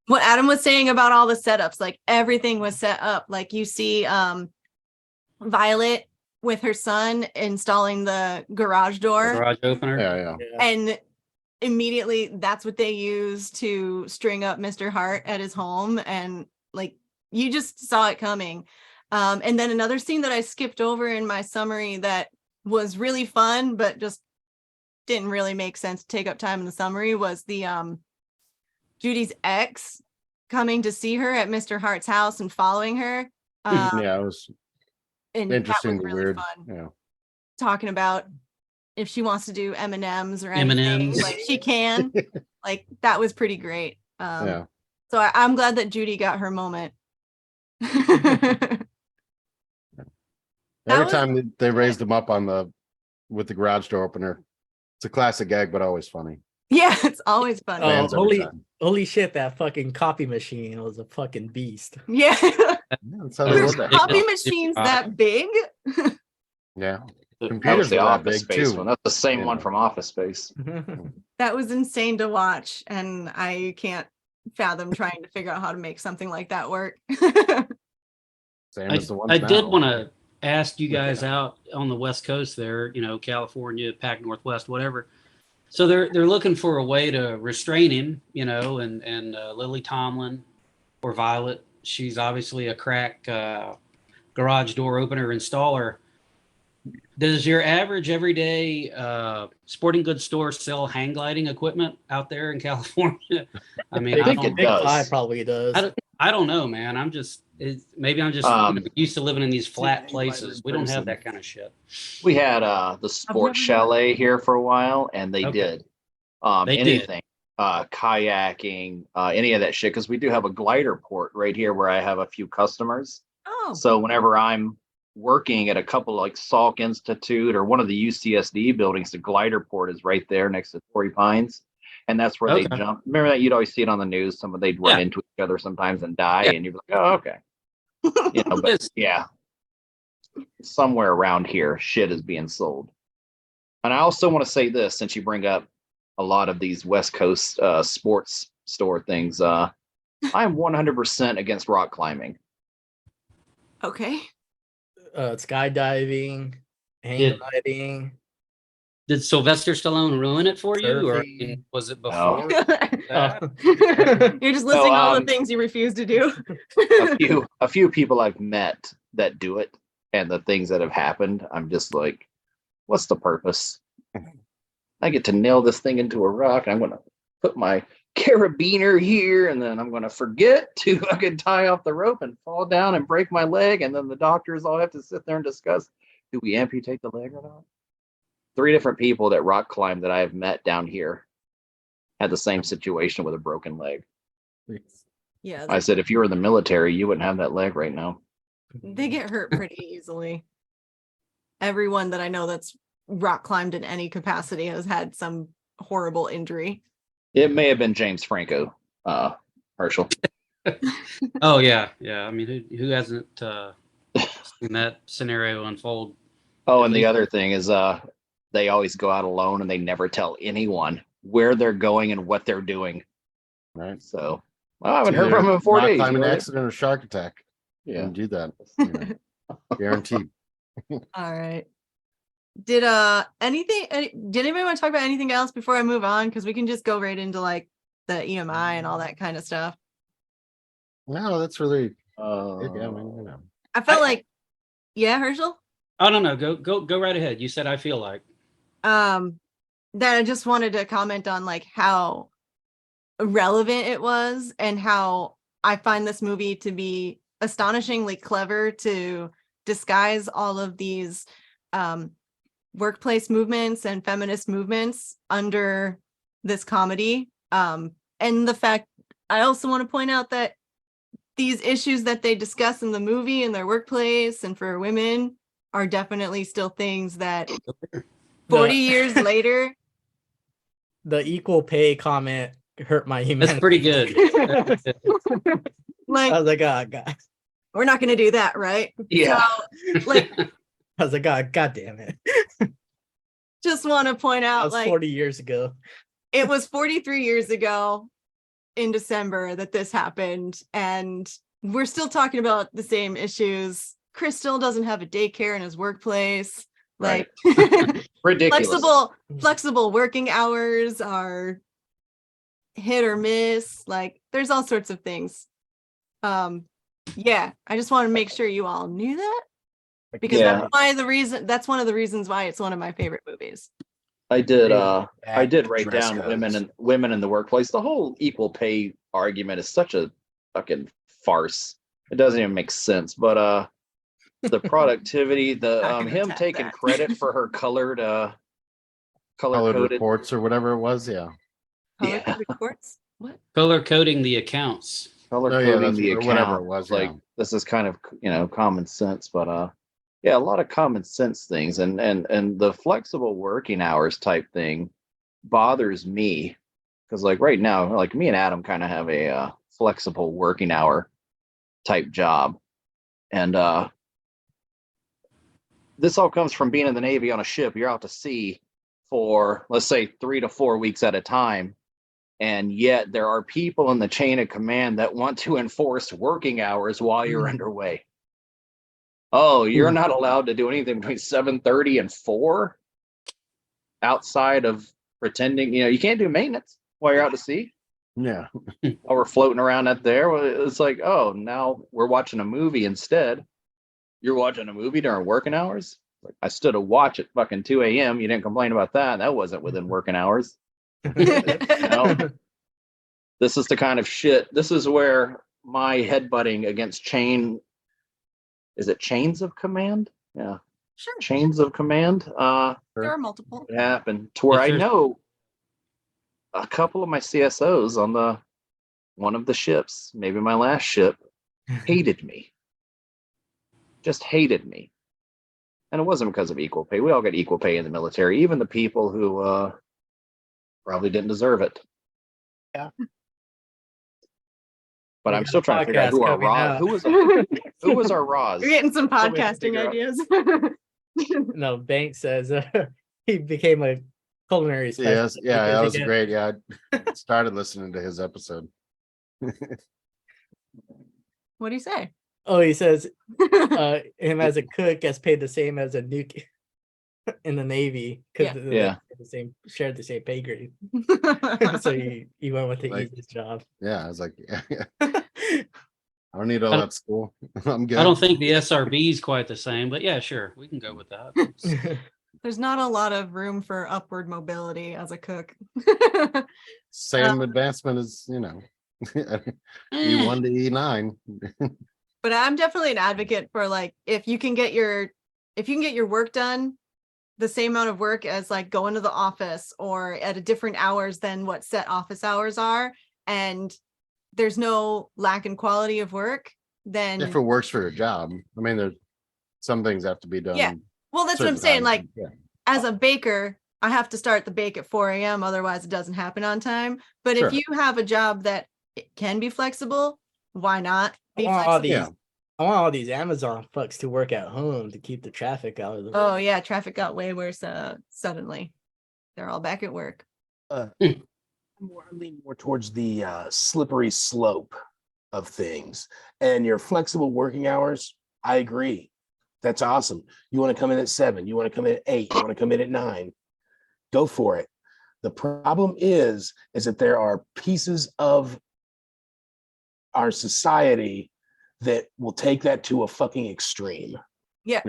What Adam was saying about all the setups, like everything was set up. Like you see Violet with her son installing the garage door, Garage opener. Yeah. and immediately that's what they use to string up Mr. Hart at his home, and like you just saw it coming. And then another scene that I skipped over in my summary that was really fun but just didn't really make sense to take up time in the summary was the Judy's ex coming to see her at Mr. Hart's house and following her. Yeah, it was and interesting, that was really weird. fun. Yeah. Talking about if she wants to do M&Ms or anything, M&Ms. like she can. Like that was pretty great. Yeah. So I'm glad that Judy got her moment. Every time they raised him up with the garage door opener, it's a classic gag, but always funny. Yeah, it's always funny. Fans every time. Holy shit, that fucking copy machine was a fucking beast. Yeah. That's how they There's did that. copy machines that big. Yeah. That Computers was the were that Office big, Space too. one. That's the same one Yeah. from Office Space. That was insane to watch, and I can't fathom trying to figure out how to make something like that work. Same as the ones I did now. want to ask you guys out on the West Coast there, you know, California, Pac Northwest, whatever. So they're looking for a way to restrain him, you know, and Lily Tomlin or Violet, she's obviously a crack garage door opener installer. Does your average everyday sporting goods store sell hang gliding equipment out there in California? I mean, I think it Big does. Five probably does. I don't know, man. Maybe I'm just used to living in these flat places. We don't have that kind of shit. We had the Sports Chalet here for a while, and they Okay. did They anything, kayaking, any of that shit. Because we do have a glider port right here where I have a few customers. Oh, So whenever I'm working at a couple like Salk Institute or one of the UCSD buildings, the glider port is right there next to Torrey Pines. And that's where they Okay. jump. Remember that you'd always see it on the news. They'd run Yeah. into each other sometimes and die, Yeah. and you'd be like, "Oh, okay." You know, but It's- yeah, somewhere around here, shit is being sold. And I also want to say this, since you bring up a lot of these West Coast sports store things, I'm 100% against rock climbing. okay. Skydiving, hang Did- gliding. Did Sylvester Stallone ruin it for you, or Surfing. was it No. before? You're just listing all the um, things you refuse to do. A few people I've met that do it, and the things that have happened, I'm just like, what's the purpose? I get to nail this thing into a rock, and I'm going to put my carabiner here, and then I'm going to forget to fucking tie off the rope and fall down and break my leg, and then the doctors all have to sit there and discuss, do we amputate the leg or not? 3 different people that rock climbed that I have met down here had the same situation with a broken leg. Yeah, I said, if you were in the military, you wouldn't have that leg right now. they get hurt pretty easily. Everyone that I know that's rock climbed in any capacity has had some horrible injury. It may have been James Franco, Herschel. Oh yeah, yeah. I mean, who hasn't seen that scenario unfold? Oh, At and the least- other thing is they always go out alone and they never tell anyone where they're going and what they're doing. Right. So I haven't heard from him in 4 rock days. climbing You know? accident or shark attack. Yeah. And do that. You know, guaranteed. All right. Did anybody want to talk about anything else before I move on? Because we can just go right into like the EMI and all that kind of stuff. No, that's really yeah, I mean, you know. I felt like, yeah, Herschel. Oh no, go right ahead. You said I feel like. That I just wanted to comment on like how relevant it was and how I find this movie to be astonishingly clever to disguise all of these workplace movements and feminist movements under this comedy. And the fact, I also want to point out that these issues that they discuss in the movie in their workplace and for women are definitely still things that 40 years later. The equal pay comment hurt my humanity. That's pretty good. Like, I was like, oh, God. we're not going to do that, right? Yeah. So, like, I was like, oh, God damn it. just want to point That out, was like, 40 years ago. it was 43 years ago in December that this happened, and we're still talking about the same issues. Chris still doesn't have a daycare in his workplace. Like, Ridiculous. flexible working hours are hit or miss. Like, there's all sorts of things. Yeah, I just want to make sure you all knew that, because Yeah. that's one of the reasons why it's one of my favorite movies. I did Bad write dress down codes. women in the workplace. The whole equal pay argument is such a fucking farce. It doesn't even make sense. But the productivity, Not the gonna him attack taking that. credit for her colored Colored coded reports or whatever it was, yeah. Color Yeah. reports? What? Color coding the accounts. color Oh, yeah, coding that's the whatever account. it was, Like, yeah. this is kind of, common sense, but yeah, a lot of common sense things, and the flexible working hours type thing bothers me, because like right now, like me and Adam kind of have a flexible working hour type job, and this all comes from being in the Navy on a ship. You're out to sea for, let's say, 3 to 4 weeks at a time. And yet there are people in the chain of command that want to enforce working hours while you're underway. Oh, you're not allowed to do anything between 7:30 and 4 outside of pretending, you can't do maintenance while you're out to sea. Yeah. While we're floating around out there. Well, it's like, oh, now we're watching a movie instead. You're watching a movie during working hours? Like, I stood a watch at fucking 2 a.m. You didn't complain about that. That wasn't within working hours. This is the kind of shit. This is where my headbutting against is it chains of command? Yeah. Sure. Chains of command. There are multiple. It happened to where If I there's- know a couple of my CSOs on one of the ships, maybe my last ship, hated me. Just hated me. And it wasn't because of equal pay. We all get equal pay in the military, even the people who probably didn't deserve it. Yeah. But I'm still trying to figure out who our Podcast Roz, coming who was our Roz? You're getting some Somebody podcasting figure out. ideas. No, Bank says he became a culinary Yes, specialist. yeah, because that he was gets- great. Yeah, I started listening to his episode. What do you say? Oh, he says him as a cook gets paid the same as a nuke in the Navy because Yeah. shared the same pay grade. So he went with the Like- easiest job. Yeah, I was like, I don't need all that school. I'm good. I don't think the SRB is quite the same, but yeah, sure, we can go with that. There's not a lot of room for upward mobility as a cook. Same advancement as, E1 to E9. But I'm definitely an advocate for like if you can get your work done the same amount of work as like going to the office or at a different hours than what set office hours are, and there's no lack in quality of work, then If it works for your job. I mean, there's some things have to be done. Yeah. Well, that's what I'm certain saying. times. Like Yeah. as a baker, I have to start the bake at 4 a.m. Otherwise it doesn't happen on time. But Sure. if you have a job that it can be flexible, why not I be want all flexible? these. Yeah. I want all these Amazon fucks to work at home to keep the traffic out of the. Oh yeah, traffic got way worse suddenly. They're all back at work. I lean more towards the slippery slope of things. And your flexible working hours, I agree. That's awesome. You want to come in at 7, you want to come in at 8, you want to come in at 9. Go for it. The problem is that there are pieces of our society that will take that to a fucking extreme. Yeah.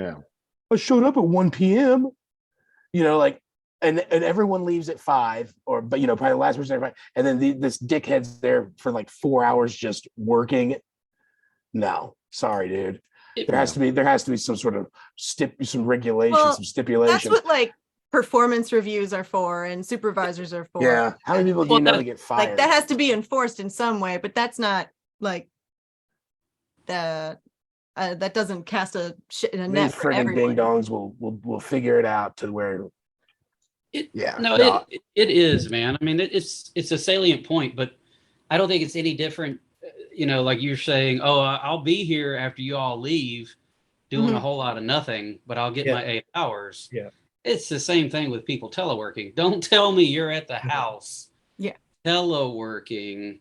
I showed up at 1 p.m. Like, and everyone leaves at 5, probably the last person there, and then this dickhead's there for like 4 hours just working. No, sorry, dude. There has to be some sort of some regulation, some stipulations. That's what like performance reviews are for and supervisors are for. Yeah. How many people do you know that get fired? Like that has to be enforced in some way, but that's not like that doesn't cast a shit in a net for friggin' everyone. ding dongs will figure it out to where It is, man. I mean, it's a salient point, but I don't think it's any different. Like you're saying, oh, I'll be here after you all leave, doing a whole lot of nothing, but I'll get my 8 hours. Yeah, it's the same thing with people teleworking. Don't tell me you're at the house, teleworking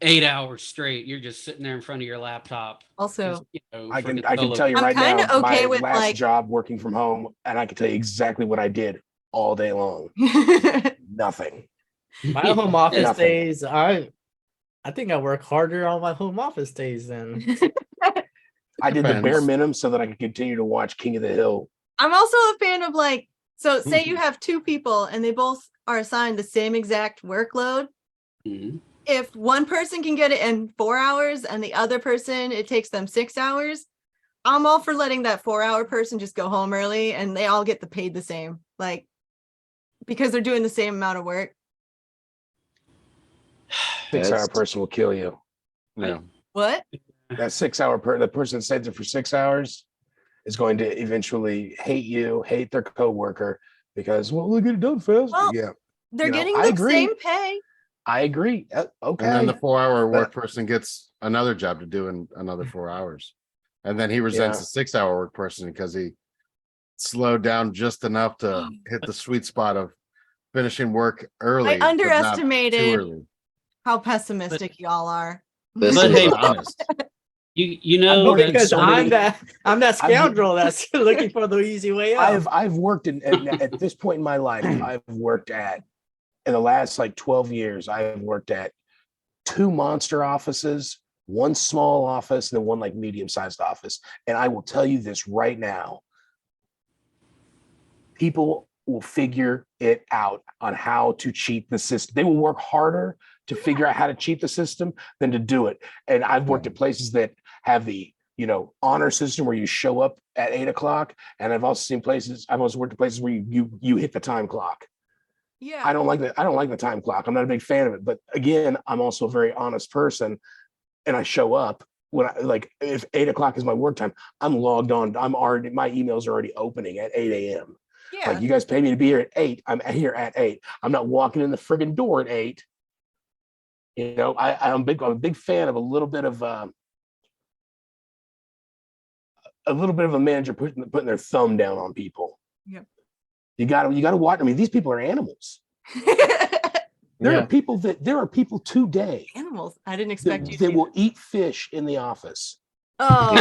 8 hours straight. You're just sitting there in front of your laptop. Also, I can tell you right now, okay, my last job working from home, and I can tell you exactly what I did all day long. Nothing. My home office days, I think I work harder on my home office days than I did the bare minimum so that I could continue to watch King of the Hill. I'm also a fan of like, so say you have 2 people and they both are assigned the same exact workload. Mm-hmm. If one person can get it in 4 hours and the other person, it takes them 6 hours, I'm all for letting that 4-hour person just go home early and they all get paid the same, like, because they're doing the same amount of work. 6-hour person will kill you. Yeah. What? That 6-hour the person that stays there for 6 hours is going to eventually hate you, hate their coworker because, well, look, get it done fast. Well, yeah. They're getting the same pay. I agree. Okay. And then the 4-hour work person gets another job to do in another 4 hours. And then he resents the 6-hour work person because he slowed down just enough to hit the sweet spot of finishing work early. I underestimated how pessimistic y'all are. This But is hey, honest. because I'm that scoundrel that's looking for the easy way out. I've worked at this point in my life, in the last like 12 years, I've worked at 2 monster offices, 1 small office, and then 1 like medium-sized office. And I will tell you this right now. People will figure it out on how to cheat the system. They will work harder to figure out how to cheat the system than to do it. And I've worked at places that have the honor system where you show up at 8 o'clock. And I've also worked at places where you hit the time clock. Yeah. I don't like the time clock. I'm not a big fan of it. But again, I'm also a very honest person, and I show up when if 8 o'clock is my work time, I'm logged on. My emails are already opening at 8 a.m. Yeah. Like, you guys pay me to be here at 8. I'm here at 8. I'm not walking in the friggin' door at 8. I'm a big fan of a little bit of a manager putting their thumb down on people. Yep. You gotta watch. I mean, these people are animals. There are people today. Animals. I didn't expect you to. They will eat fish in the office. Oh,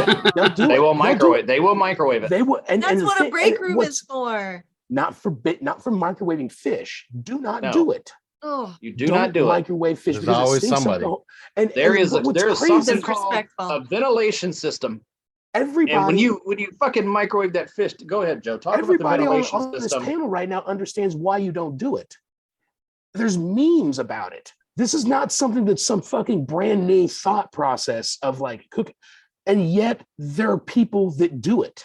They will microwave. They will microwave it. They will. And that's what a break room is for. Not for microwaving fish. Do not do it. Oh, You do not do it. Microwave fish. There's because it always stinks up somebody. the whole- and There is what's something called disrespectful. a ventilation system everybody, And when you fucking microwave that fish, go ahead, Joe. Talk about the everybody ventilation on this system. panel right now understands why you don't do it. There's memes about it. This is not something that's some fucking brand new thought process of like cooking. And yet there are people that do it.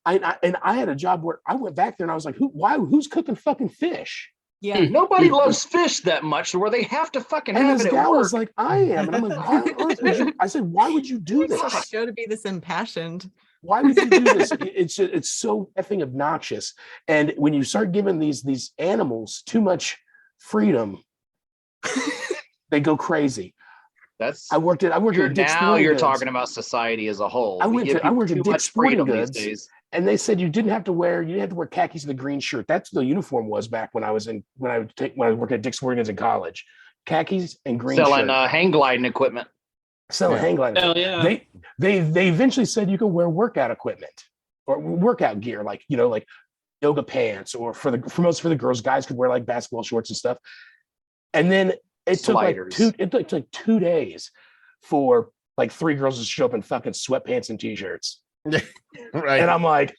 I had a job where I went back there and I was like, who's cooking fucking fish? Yeah. Nobody loves fish that much where they have to fucking And have this it at gal work. was like, I am. And I'm like, why on earth would you? I said, why would you do I want the this? show to be this impassioned. Why would you do this? It's so effing obnoxious. And when you start giving these animals too much freedom, they go crazy. I worked at Dick's now Sporting you're Goods. talking about society as a whole. I We worked give at people too Dick's much Sporting freedom these Goods, days. and they said you didn't have to wear khakis and a green shirt. That's what the uniform was back when I was working at Dick's Sporting Goods in college. Khakis and green Selling shirt. hang gliding equipment. Selling hang gliding. Hell yeah. They eventually said you could wear workout equipment or workout gear, like yoga pants, or for the girls, guys could wear like basketball shorts and stuff. And then it took like 2 days for like 3 girls to show up in fucking sweatpants and t-shirts. Right. And I'm like,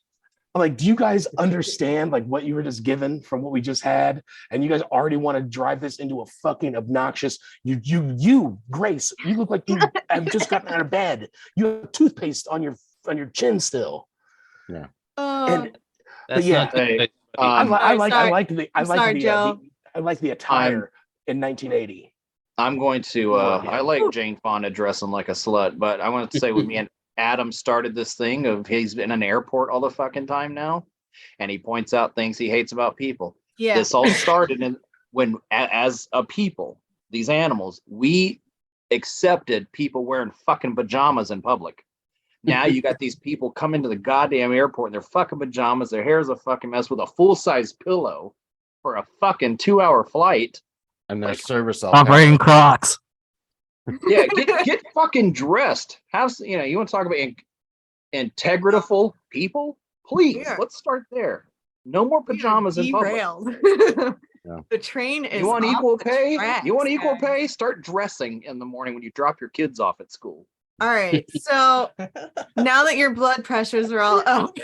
do you guys understand like what you were just given from what we just had? And you guys already want to drive this into a fucking obnoxious, you Grace, you look like you have just gotten out of bed. You have toothpaste on your chin still. Yeah. But yeah, I like the attire in 1980. I'm going to I like Jane Fonda dressing like a slut, but I want to say with me and Adam started this thing of he's in an airport all the fucking time now, and he points out things he hates about people. Yeah. This all started when as a people, these animals, we accepted people wearing fucking pajamas in public. Now you got these people coming to the goddamn airport in their fucking pajamas, their hair's a fucking mess with a full-size pillow for a fucking 2-hour flight. And their service I'm wearing Crocs. Yeah, get fucking dressed. You want to talk about integritable people? Please, let's start there. No more pajamas in public. The train is. You want equal pay? Tracks, you want equal pay? Start dressing in the morning when you drop your kids off at school. All right. So now that your blood pressures are all up,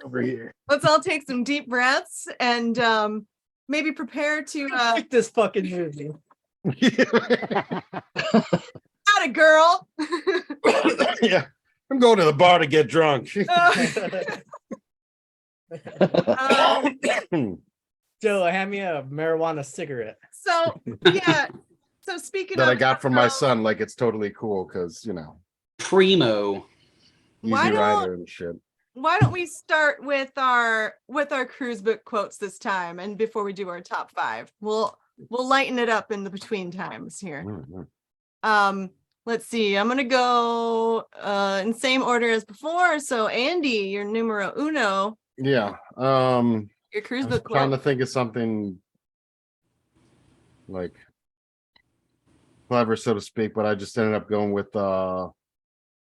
over here. let's all take some deep breaths and maybe prepare to Pick this fucking movie. Atta girl. Yeah. I'm going to the bar to get drunk. Joe, hand me a marijuana cigarette. So yeah. So speaking that of I got from my son, like it's totally cool because primo, easy rider and shit. Why don't we start with our cruise book quotes this time, and before we do our top 5, we'll lighten it up in the between times here. Mm-hmm. Let's see. I'm gonna go in same order as before. So Andy, your numero uno. Yeah. Your cruise book quote. Trying to think of something like clever, so to speak, but I just ended up going with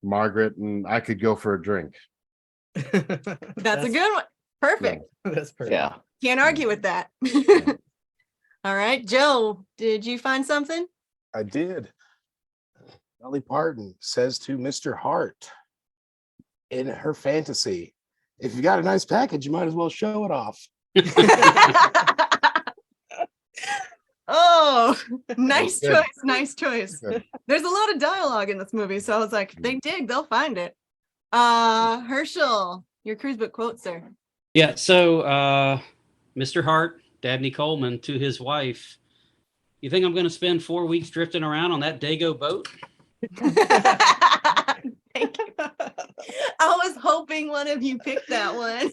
Margaret, and I could go for a drink. That's a good one. Perfect. Yeah. That's perfect. Yeah. Can't argue with that. All right, Joe, did you find something? I did. Dolly Parton says to Mr. Hart in her fantasy, if you got a nice package, you might as well show it off. Oh, nice Good. choice. Nice choice. Good. There's a lot of dialogue in this movie, so I was like, they dig, they'll find it. Herschel, your cruise book quote, sir. Yeah. So, Mr. Hart, Dabney Coleman, to his wife, you think I'm going to spend 4 weeks drifting around on that Dago boat? Thank you. I was hoping one of you picked that one.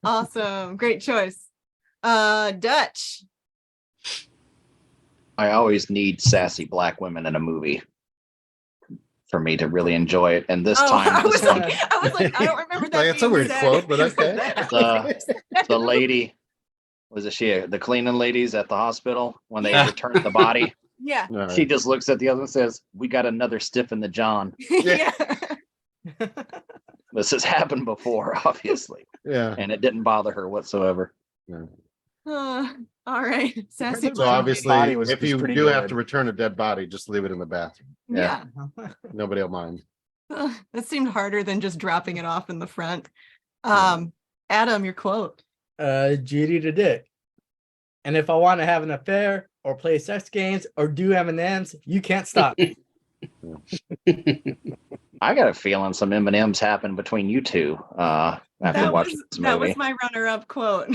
Awesome. Great choice. Dutch. I always need sassy black women in a movie for me to really enjoy it. And this time, I was like, I don't remember that. It's a weird quote, but okay. the lady, was it the cleaning ladies at the hospital when they returned the body? Yeah. She just looks at the other and says, "We got another stiff in the John." Yeah. This has happened before, obviously. Yeah. And it didn't bother her whatsoever. Yeah. All right. Sassy. So obviously, Body was if you pretty do have good. to return a dead body, just leave it in the bathroom. Yeah. Nobody will mind. That seemed harder than just dropping it off in the front. Yeah. Adam, your quote. Judy the dick. And if I want to have an affair or play sex games or do M&Ms, you can't stop me. I got a feeling some M&Ms happened between you two after watching this movie. That was my runner-up quote.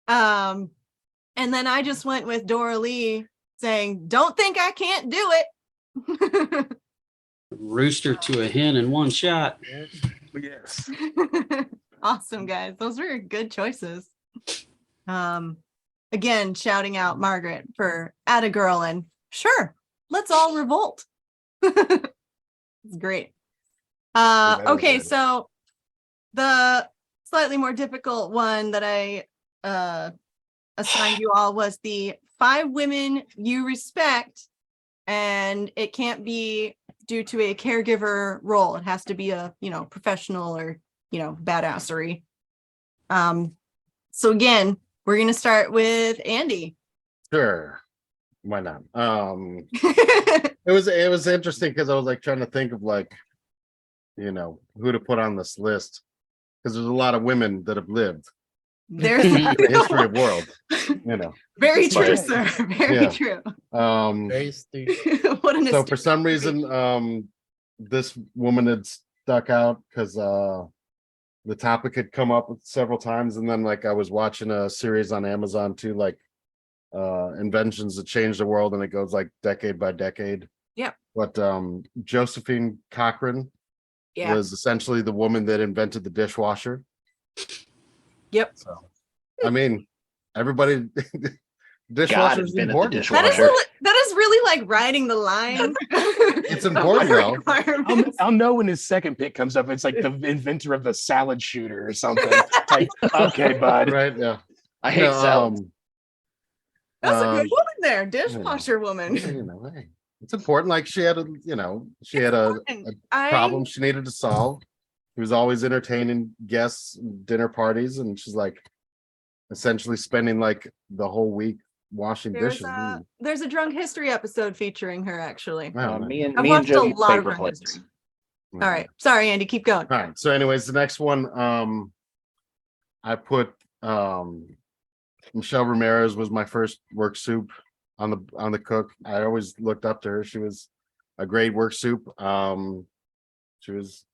And then I just went with Dora Lee saying, "Don't think I can't do it." Rooster to a hen in one shot. Yes. Awesome, guys. Those were good choices. Again, shouting out Margaret for "Atta girl" and "Sure, let's all revolt." It's great. Okay, so the slightly more difficult one that I assigned you all was the 5 women you respect, and it can't be due to a caregiver role. It has to be a, professional or, badassery. So again, we're going to start with Andy. Sure. Why not? It was interesting because I was like trying to think of who to put on this list, because there's a lot of women that have lived There's in the history of world. Very true, But- sir. Very true. Very stupid. What an So astute for some observation. reason, this woman had stuck out because the topic had come up several times, and then I was watching a series on Amazon too, inventions that changed the world, and it goes decade by decade. Yep. But Josephine Cochrane Yeah. was essentially the woman that invented the dishwasher. Yep. So, I mean, everybody, God dishwasher is invented the important. dishwasher. That is really riding the line. It's important, though. I'll know when his second pick comes up. It's like the inventor of the salad shooter or something. Okay, bud. Right? Yeah. I hate salads. That's a good woman there, dishwasher woman. Hey, it's important. She had a problem she needed to solve. She was always entertaining guests, dinner parties, and she's essentially spending the whole week washing dishes. There's a Drunk History episode featuring her, actually. Me and I've watched a Joe's lot of favorite Drunk place. History. All right. Sorry, Andy, keep going. All right. So anyways, the next one, I put Michelle Ramirez was my first work soup on the cook. I always looked up to her. She was a great work soup. She was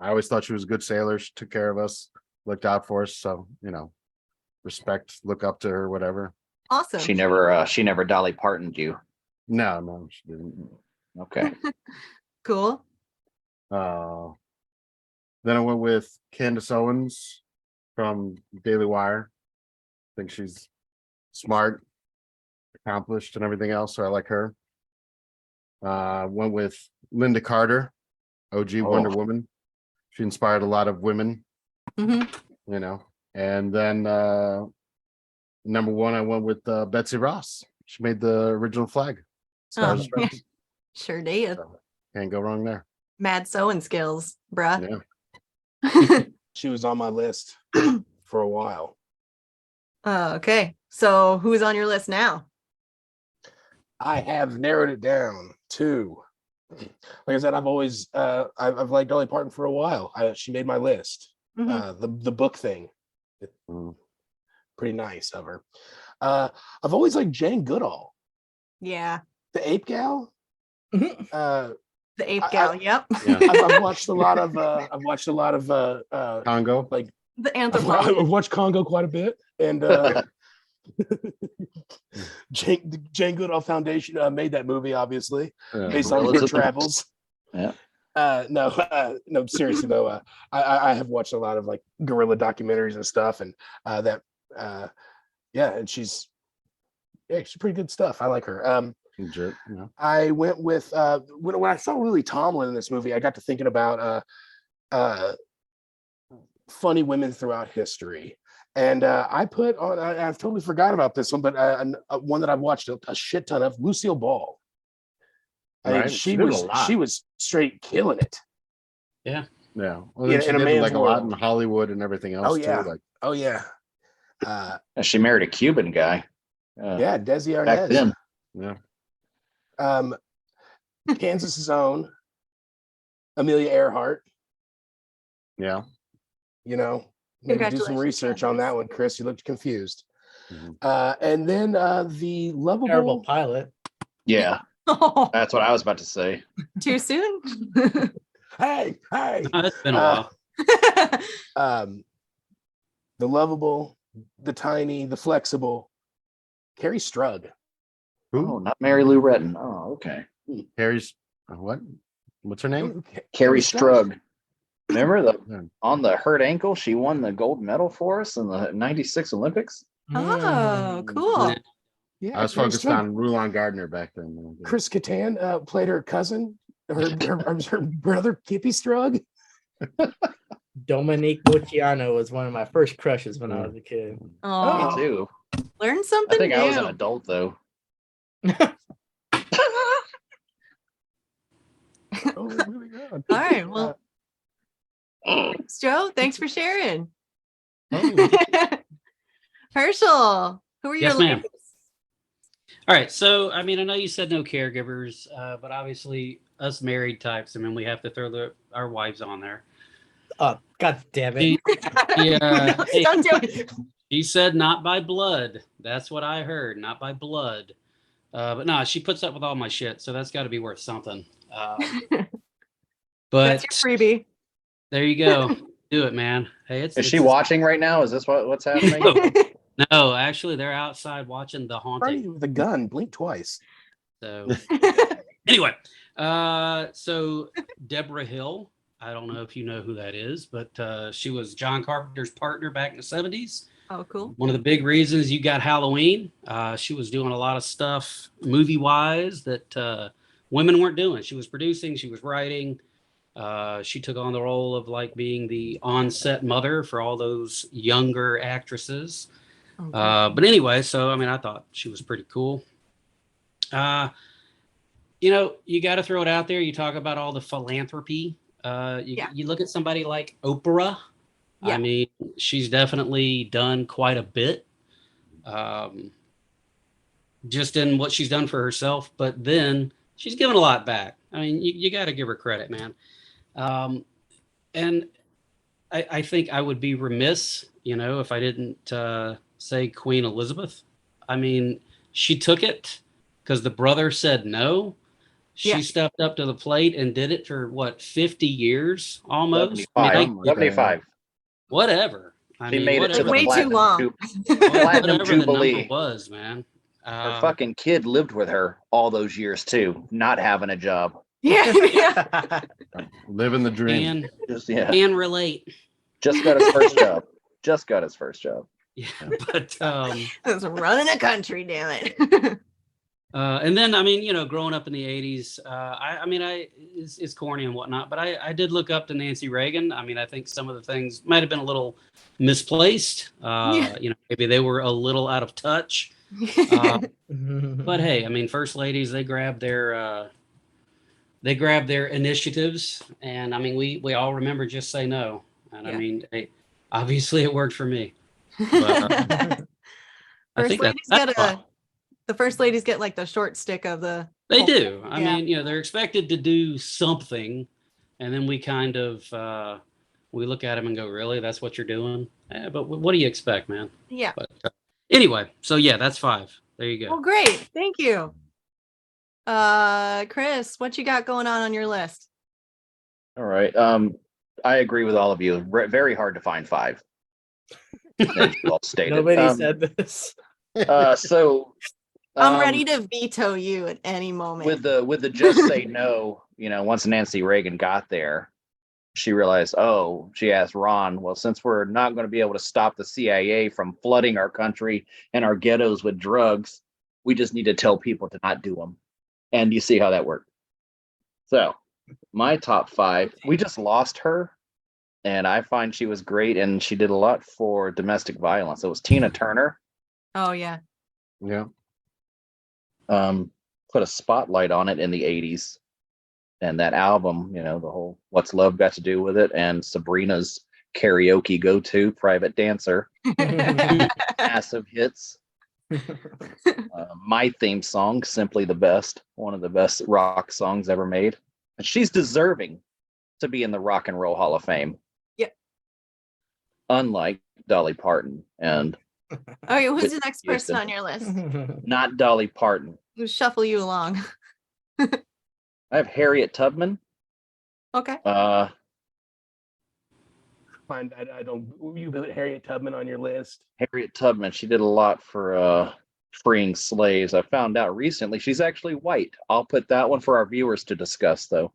I always thought she was a good sailor. She took care of us, looked out for us. So, respect, look up to her, whatever. Awesome. She never Dolly Partoned you. No, she didn't. Okay. Cool. Then I went with Candace Owens from Daily Wire. I think she's smart, accomplished, and everything else. So I like her. Went with Linda Carter, OG Wonder Woman. She inspired a lot of women, Mhm. And then number 1, I went with Betsy Ross. She made the original flag. Stars and yeah. Stripes. Sure did. So, can't go wrong there. Mad sewing skills, bruh. Yeah. She was on my list for a while. Okay. So who's on your list now? I have narrowed it down to, like I said, I've always I've liked Dolly Parton for a while. She made my list. Mhm. The book thing, Mm. pretty nice of her. I've always liked Jane Goodall, Yeah. the Ape Gal. The ape I- gal. Yep. Yeah. I've watched a lot of Congo. The I've anthropologist. watched Congo quite a bit, and Jane Goodall Foundation made that movie, obviously, based on her travels. Yeah. No, seriously though, I have watched a lot of guerrilla documentaries and stuff, and and she's pretty good stuff. I like her. Legit, I went with when I saw Lily Tomlin in this movie, I got to thinking about funny women throughout history. And I put on, I've totally forgot about this one, but one that I've watched a shit ton of, Lucille Ball. I mean, Right. she did a was lot. she was straight killing it. Yeah. Yeah. Well, then Yeah, she in a did man's like a lot in world. Hollywood and everything else yeah. too. Like, Oh yeah. And she married a Cuban guy. Yeah, Desi Back Arnaz. then. yeah. Kansas's own Amelia Earhart. Yeah. You know, maybe do some Congratulations, research on that Kansas. one, Chris. You looked confused. Mhm. And then the Terrible lovable. pilot. Yeah, Oh, that's what I was about to say. too soon. Hey. It's been a while. The lovable, the tiny, the flexible. Carrie Strug. Oh, not Mary Lou Retton. Oh, okay. Carrie's what? What's her name? Carrie Strug. Remember Yeah. on the hurt ankle, she won the gold medal for us in the '96 Olympics. Oh, cool. Nah. Yeah, I was Carrie focused Strug. on Rulon Gardner back then. Chris Kattan played her cousin, her brother Kippy Strug. Dominique Luciano was one of my first crushes when I was a kid. Oh, Me too. learn I something think new. I was an adult though. Oh, really good. All right. Well, thanks, Joe. Thanks for sharing. Herschel, who are your Yes, ma'am. ladies? All right. So, I mean, I know you said no caregivers, but obviously, us married types, I mean, we have to throw our wives on there. Oh, God damn it. Hey, Don't do it. she said not by blood. That's what I heard. Not by blood. But no, she puts up with all my shit. So that's got to be worth something. But That's your freebie. there you go. Do it, man. Hey, Is she watching right now? Is this what's happening? No, actually, they're outside watching The Front of Haunting. you with a gun, blink twice. So anyway, so Deborah Hill, I don't know if you know who that is, but she was John Carpenter's partner back in the 70s. Oh, cool. One of the big reasons you got Halloween. She was doing a lot of stuff movie wise that women weren't doing. She was producing, she was writing. She took on the role of like being the on-set mother for all those younger actresses. But anyway, so I mean, I thought she was pretty cool. You know, you got to throw it out there. You talk about all the philanthropy. You look at somebody like Oprah. Yeah. I mean, she's definitely done quite a bit, just in what she's done for herself. But then she's given a lot back. I mean, you got to give her credit, man. And I think I would be remiss, you know, if I didn't say Queen Elizabeth. I mean, she took it because the brother said no. She stepped up to the plate and did it for what, 50 years almost? 75. Whatever. I She mean, made it to whatever, the Way too platinum long. platinum whatever the number jubilee. was, man. Her fucking kid lived with her all those years too, not having a job. Yeah. Living the dream. Can relate. Just got his first job. Yeah, but That's running a country, damn it. and then I mean, you know, growing up in the 80s, I mean, it's corny and whatnot, but I did look up to Nancy Reagan. I mean, I think some of the things might have been a little misplaced. You know, maybe they were a little out of touch. But hey, I mean, first ladies, they grab their initiatives, and I mean, we all remember Just Say No, and I mean, hey, obviously it worked for me. But, I think the first ladies get like the short stick of the. They do. I mean, you know, they're expected to do something, and then we kind of we look at them and go, "Really? That's what you're doing?" But what do you expect, man? Yeah. But anyway, so yeah, that's 5. There you go. Well, great. Thank you. Chris, what you got going on your list? All right. I agree with all of you. Very hard to find 5. As you all stated. Nobody said this. So I'm ready to veto you at any moment. with the Just Say No, you know, once Nancy Reagan got there, she realized, she asked Ron, well, since we're not going to be able to stop the CIA from flooding our country and our ghettos with drugs, we just need to tell people to not do them. And you see how that worked. So my top 5, we just lost her. And I find she was great, and she did a lot for domestic violence. It was Tina Turner. Oh, yeah. Yeah. Put a spotlight on it in the 80s. And that album, you know, the whole What's Love Got to Do with It, and Sabrina's karaoke go-to, Private Dancer, massive hits. My theme song, Simply the Best, one of the best rock songs ever made. And she's deserving to be in the Rock and Roll Hall of Fame. Yeah. Unlike Dolly Parton and Okay, who's the Whitney next person Houston. on your list? Not Dolly Parton. We'll shuffle you along. I have Harriet Tubman. Okay. I don't. You put Harriet Tubman on your list. Harriet Tubman, she did a lot for freeing slaves. I found out recently she's actually white. I'll put that one for our viewers to discuss, though.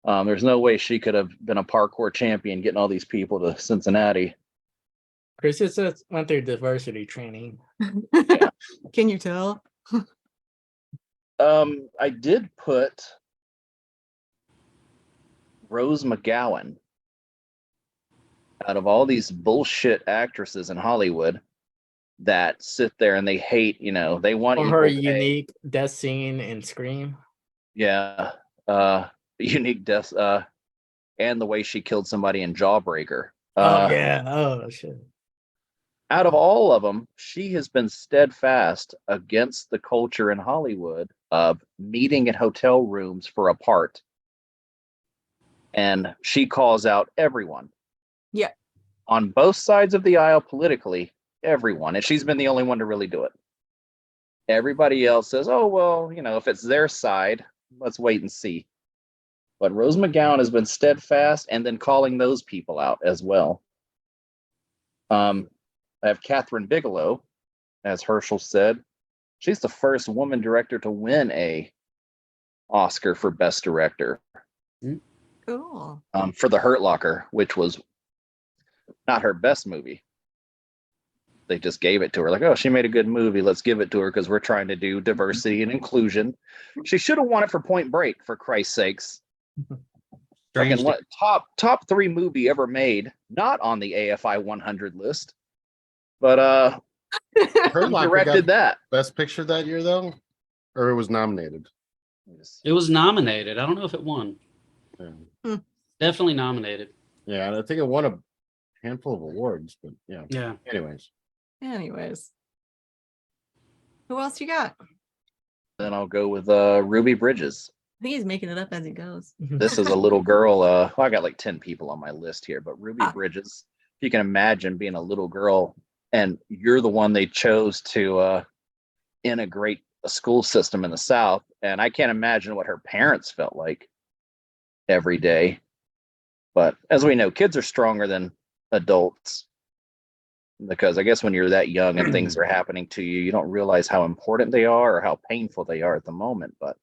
There's no way she could have been a parkour champion getting all these people to Cincinnati. Chris just went through diversity training. Can you tell? I did put Rose McGowan. Out of all these bullshit actresses in Hollywood that sit there and they hate, you know, they want Or equal her pay. unique death scene in Scream. Yeah. Unique death, and the way she killed somebody in Jawbreaker. Oh yeah. Oh shit. Out of all of them, she has been steadfast against the culture in Hollywood of meeting in hotel rooms for a part. And she calls out everyone. Yeah. On both sides of the aisle politically, everyone. And she's been the only one to really do it. Everybody else says, oh, well, you know, if it's their side, let's wait and see. But Rose McGowan has been steadfast and then calling those people out as well. I have Catherine Bigelow, as Herschel said. She's the first woman director to win a Oscar for Best Director. Cool. For The Hurt Locker, which was not her best movie. They just gave it to her. Like, oh, she made a good movie. Let's give it to her because we're trying to do diversity and inclusion. She should have won it for Point Break, for Christ's sakes. Fucking what top 3 movie ever made, not on the AFI 100 list. But Hurt Locker directed got that. Best Picture that year, though? Or it was nominated? It was nominated. I don't know if it won. Yeah. Definitely nominated. Yeah, and I think it won a handful of awards, but yeah. Yeah. Anyways. Who else you got? Then I'll go with Ruby Bridges. I think he's making it up as he goes. This is a little girl. Well, I got like 10 people on my list here, but Ruby Bridges, if you can imagine being a little girl and you're the one they chose to integrate a school system in the South. And I can't imagine what her parents felt like every day. But as we know, kids are stronger than adults, because I guess when you're that young and things are happening to you, you don't realize how important they are or how painful they are at the moment. But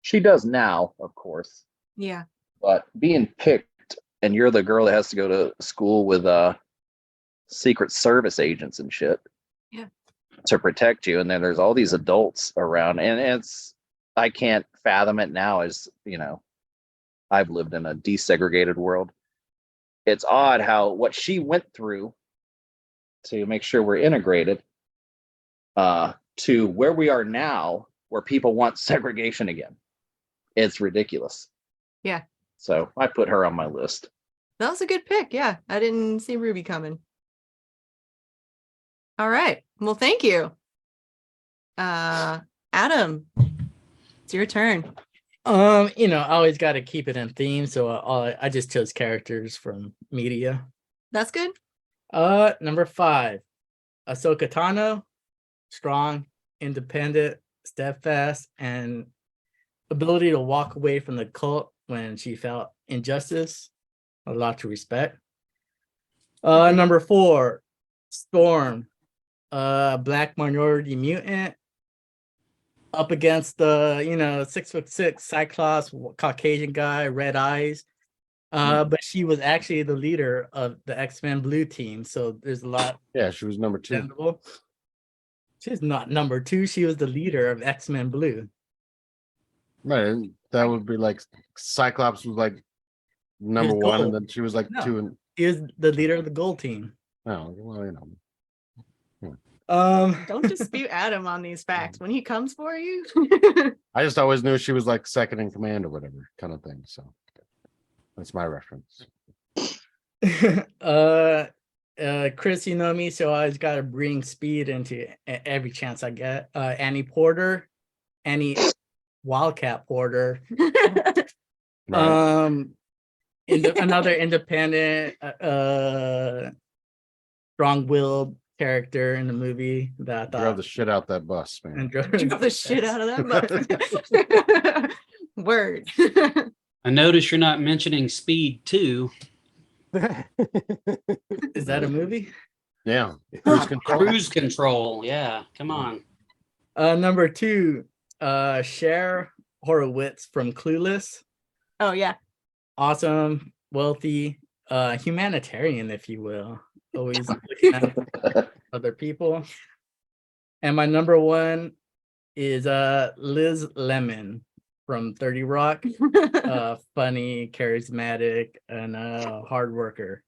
she does now, of course. Yeah. But being picked and you're the girl that has to go to school with Secret Service agents and shit. Yeah. To protect you. And then there's all these adults around. And I can't fathom it now, as, you know, I've lived in a desegregated world. It's odd how what she went through to make sure we're integrated to where we are now, where people want segregation again. It's ridiculous. Yeah. So I put her on my list. That was a good pick. Yeah. I didn't see Ruby coming. All right. Well, thank you. Adam, it's your turn. You know, I always got to keep it in theme, so I just chose characters from media. That's good. Number 5, Ahsoka Tano, strong, independent, steadfast, and ability to walk away from the cult when she felt injustice. A lot to respect. Number 4, Storm, black minority mutant, up against the 6'6" Cyclops, Caucasian guy, red eyes. But she was actually the leader of the X-Men Blue team, so there's a lot. Yeah, she was number 2. She's not number 2. She was the leader of X-Men Blue. Right, and that would be like Cyclops was like number 1, and then she was like 2. And He was the leader of the gold team. oh, well, Don't dispute Adam on these facts. When he comes for you. I just always knew she was like second in command or whatever kind of thing. So that's my reference. Chris, you know me, so I always gotta bring speed into every chance I get. Annie Porter, Annie Wildcat Porter. Right. Another independent, strong-willed character in the movie that I thought Drove the shit out that bus, man. and drove Drove the shit out of that bus. Word. I notice you're not mentioning Speed 2. Is that a movie? Yeah. Cruise control. Cruise Control. Yeah, come on. Number 2, Cher Horowitz from Clueless. Oh yeah. Awesome, wealthy, humanitarian, if you will. Always looking at other people. And my number 1 is Liz Lemon from 30 Rock. Funny, charismatic, and hard worker.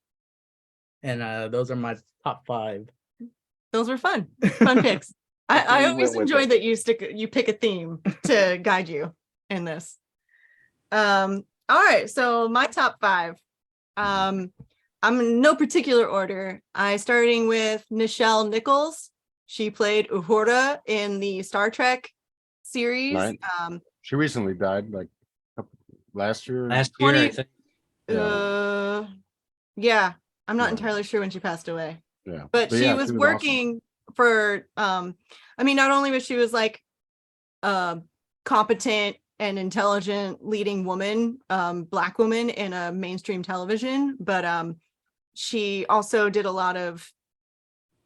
And those are my top 5. Those were fun picks. I You always went with enjoy it. that you pick a theme to guide you in this. All right, so my top 5. I'm in no particular order. Starting with Nichelle Nichols. She played Uhura in the Star Trek series. Right. She recently died, like last year. Last year, 20 I think. Yeah, I'm not Yeah. entirely sure when she passed away. Yeah. But she yeah, was awesome. working for I mean, not only was she was like competent and intelligent leading woman, Black woman in a mainstream television, but she also did a lot of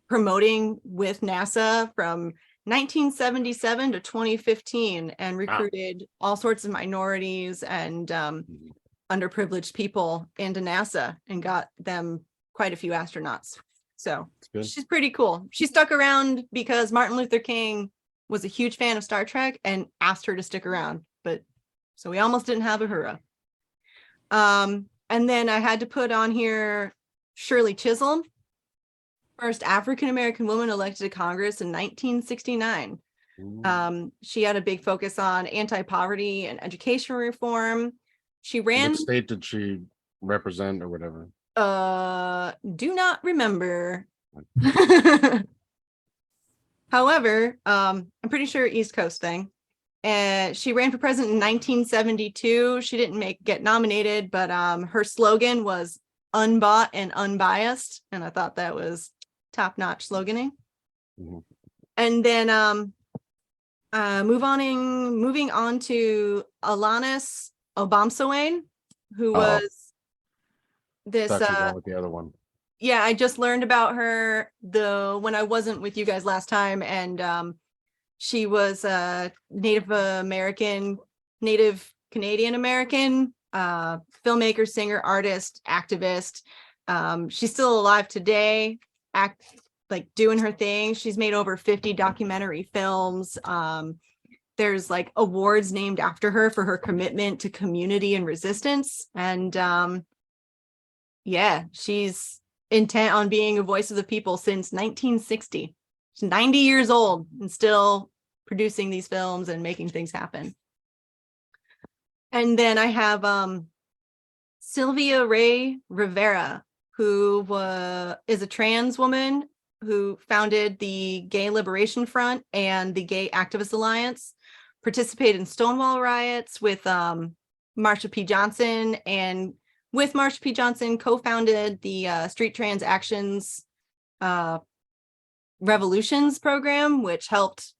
promoting with NASA from 1977 to 2015 and recruited all sorts of minorities and underprivileged people into NASA and got them quite a few astronauts. So Good. she's pretty cool. She stuck around because Martin Luther King was a huge fan of Star Trek and asked her to stick around. But so we almost didn't have Uhura. And then I had to put on here Shirley Chisholm, first African-American woman elected to Congress in 1969. She had a big focus on anti-poverty and education reform. She ran. What state did she represent or whatever? Do not remember. However, I'm pretty sure East Coast thing. And she ran for president in 1972. She didn't get nominated, but her slogan was unbought and unbiased. And I thought that was top-notch sloganing. Mhm. And then moving on to Alanis Obamsawayne, who was this Thought you were going with the other one. yeah, I just learned about her when I wasn't with you guys last time, and she was a Native Canadian American filmmaker, singer, artist, activist. She's still alive today, doing her thing. She's made over 50 documentary films. There's like awards named after her for her commitment to community and resistance. And yeah, she's intent on being a voice of the people since 1960. She's 90 years old and still producing these films and making things happen. And then I have Sylvia Ray Rivera, who is a trans woman who founded the Gay Liberation Front and the Gay Activist Alliance, participated in Stonewall riots with Marsha P. Johnson, and with Marsha P. Johnson co-founded the Street Trans Actions Revolutions program, which helped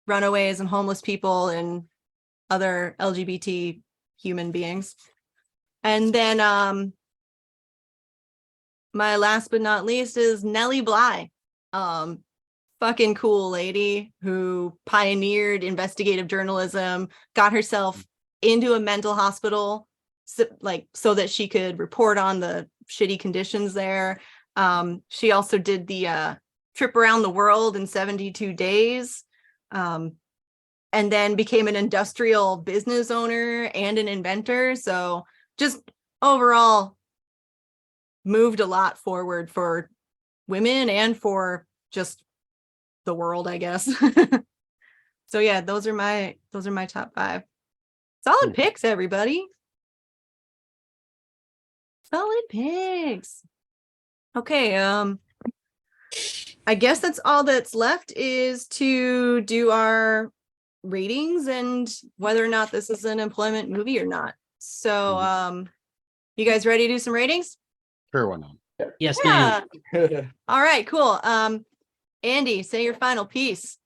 runaways and homeless people and other LGBT human beings. And then my last but not least is Nellie Bly. Fucking cool lady who pioneered investigative journalism, got herself into a mental hospital so that she could report on the shitty conditions there. She also did the trip around the world in 72 days, and then became an industrial business owner and an inventor. So just overall moved a lot forward for women and for just the world, I guess. So yeah, those are my top 5. Solid picks, everybody. Solid picks. Okay, I guess that's all that's left is to do our ratings and whether or not this is an employment movie or not. So you guys ready to do some ratings? Sure, why not? Yes, ma'am. All right, cool. Andy, say your final piece.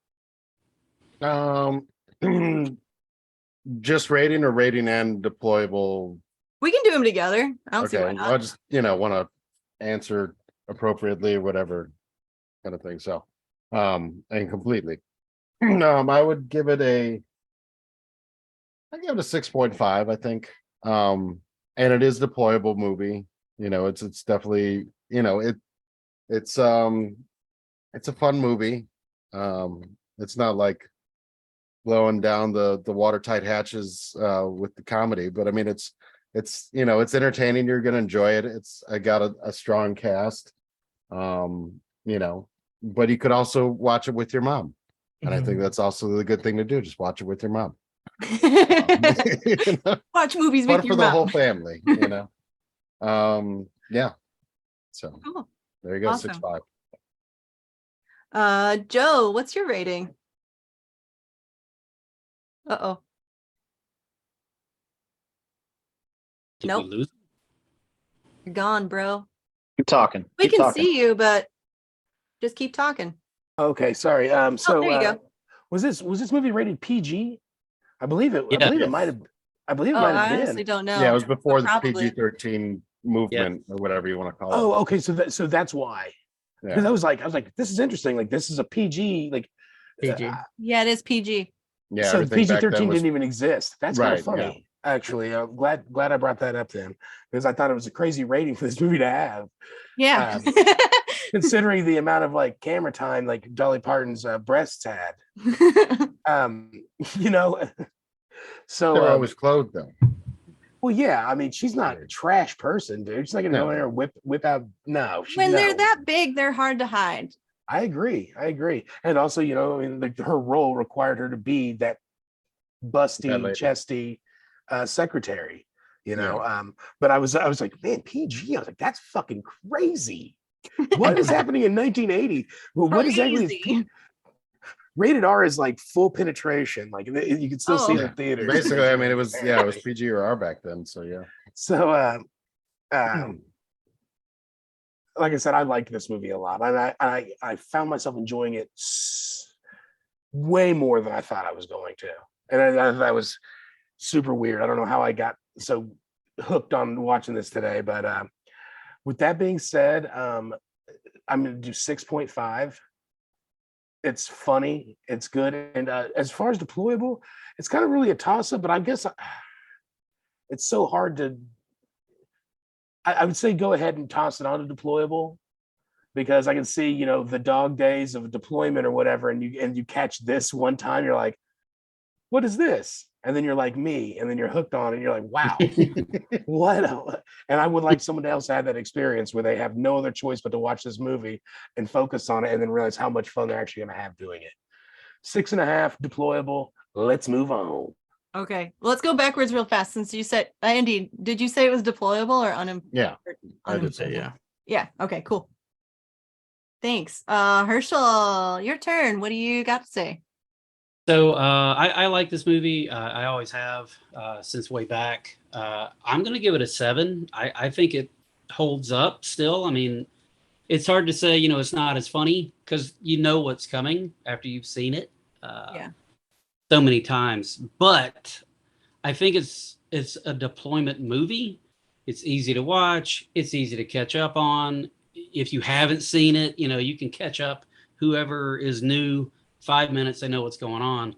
Just rating or rating and deployable? We can do them together. I don't see why Okay, not. I just want to answer appropriately, whatever kind of thing. So, and completely. I would give it a 6.5, I think. And it is a deployable movie. It's definitely, it's a fun movie. It's not like blowing down the watertight hatches with the comedy, but I mean it's entertaining. You're gonna enjoy it. I got a strong cast. But you could also watch it with your mom. And I think that's also the good thing to do. Just watch it with your mom. Watch movies Fun with your for the mom. whole family, yeah. So Cool. there you go, Awesome. 6.5. Joe, what's your rating? Uh-oh. Did Nope. we lose? You're gone, bro. Keep talking. We Keep can talking. see you, but just keep talking. Okay, sorry. So there you go. was this movie rated PG? I believe it. I Yeah. believe it might have. I believe it Oh, might I have honestly been. don't know. Yeah, it was before but the probably. PG-13 movement or whatever you want to call it. Oh, okay. So that's why. Because Yeah. I was like, this is interesting. Like, this is a PG. Like, PG. Yeah, it is PG. Yeah, so everything back then PG-13 was didn't even exist. That's kind right, of funny, actually. I'm glad I brought that up then, because I thought it was a crazy rating for this movie to have, Yeah. considering the amount of like camera time like Dolly Parton's breasts had. You know, so they're always clothed though. well, yeah. I mean, she's not a trash person, dude. She's not gonna go No. in there and whip out. No, When they're no. that big, they're hard to hide. I agree. And also, I mean, her role required her to be that That busty, lady. chesty secretary. But I was like, man, PG. I was like, that's fucking crazy. What is happening in 1980? Well, what exactly is Crazy. rated R? Is like full penetration. Like you can still see it in theaters. Basically, I mean, it was PG or R back then. So yeah. So, like I said, I liked this movie a lot, and I found myself enjoying it way more than I thought I was going to, and that was super weird. I don't know how I got so hooked on watching this today, but with that being said, I'm going to do 6.5. It's funny, it's good, and as far as deployable, it's kind of really a toss-up, but I guess it's so hard to. I would say go ahead and toss it on to deployable, because I can see, the dog days of deployment or whatever, and you catch this one time, you're like, what is this? And then you're like me, and then you're hooked on it, and you're like, wow, what? And I would like someone else to have that experience where they have no other choice but to watch this movie and focus on it, and then realize how much fun they're actually going to have doing it. 6.5 deployable. Let's move on. Okay, let's go backwards real fast. Since you said, Andy, did you say it was deployable or Yeah, I did say Yeah. Yeah. Okay, cool. Thanks. Herschel, your turn. What do you got to say? So I like this movie. I always have since way back. I'm going to give it a 7. I think it holds up still. I mean, it's hard to say, it's not as funny because you know what's coming after you've seen it so many times. But I think it's a deployment movie. It's easy to watch. It's easy to catch up on. If you haven't seen it, you can catch up. Whoever is new, 5 minutes, they know what's going on.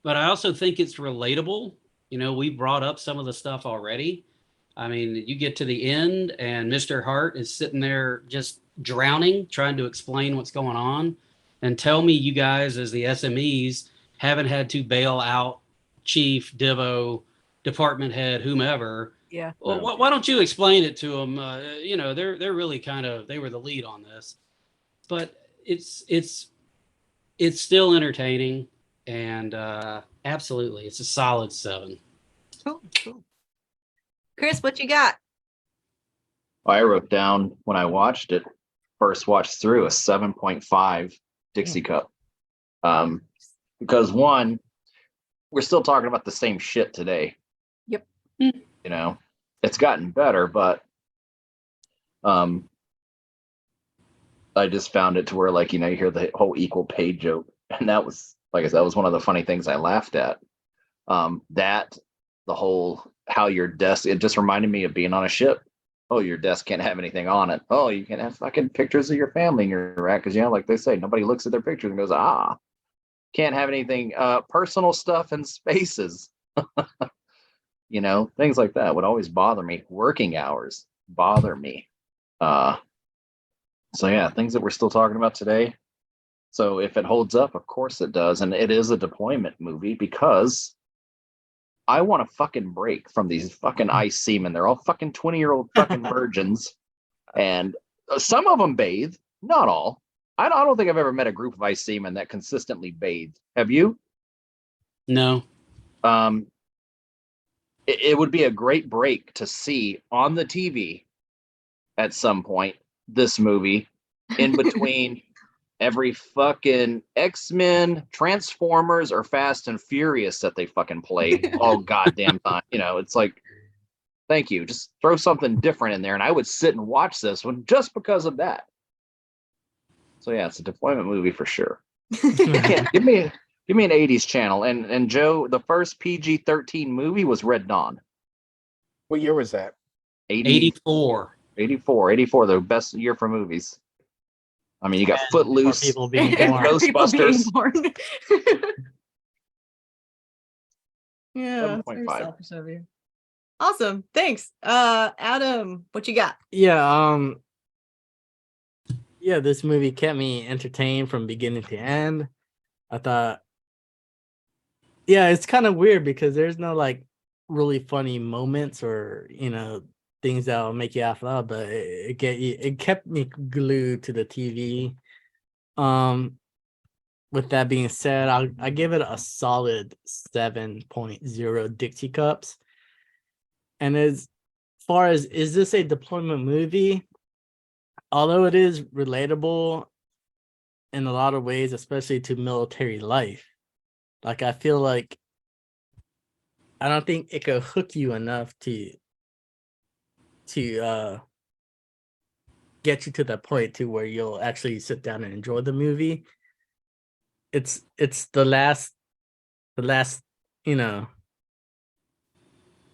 But I also think it's relatable. We brought up some of the stuff already. I mean, you get to the end and Mr. Hart is sitting there just drowning, trying to explain what's going on. And tell me you guys as the SMEs haven't had to bail out chief, divo, department head, whomever. Yeah. Well, why don't you explain it to them? They're really they were the lead on this. But it's it's still entertaining, and absolutely, it's a solid 7. Cool. Chris, what you got? I wrote down when I watched it, first watched through, a 7.5 Dixie Cup. Because one, we're still talking about the same shit today. Yep. You know, it's gotten better, but I just found it to where, like, you know, you hear the whole equal pay joke, and that was, like I said, that was one of the funny things I laughed at. That the whole how your desk, it just reminded me of being on a ship. Oh, your desk can't have anything on it. Oh, you can have fucking pictures of your family in your rack, because, you know, like they say, nobody looks at their pictures and goes, can't have anything, personal stuff in spaces. You know, things like that would always bother me. Working hours bother me. So yeah, things that we're still talking about today. So if it holds up, of course it does. And it is a deployment movie, because I want a fucking break from these fucking ice seamen. They're all fucking 20-year-old fucking virgins. And some of them bathe, not all. I don't think I've ever met a group of ice seamen that consistently bathed. Have you? No. It would be a great break to see on the TV at some point this movie in between every fucking X-Men, Transformers, or Fast and Furious that they fucking play all goddamn time. You know, it's like, thank you. Just throw something different in there, and I would sit and watch this one just because of that. So yeah, it's a deployment movie for sure. Give me an 80s channel. And Joe, the first PG-13 movie was Red Dawn. What year was that? 84. 84, the best year for movies. I mean, you got Footloose, people being and born. Ghostbusters. Yeah, 7.5. very selfish over here. Awesome, thanks. Adam, what you got? Yeah, this movie kept me entertained from beginning to end. I thought, yeah, it's kind of weird because there's no like really funny moments or, you know, things that'll make you laugh loud, but it kept me glued to the TV. With that being said, I give it a solid 7.0 Dixie Cups. And as far as, is this a deployment movie? Although it is relatable in a lot of ways, especially to military life, like I feel like I don't think it could hook you enough to get you to that point to where you'll actually sit down and enjoy the movie. It's the last, you know,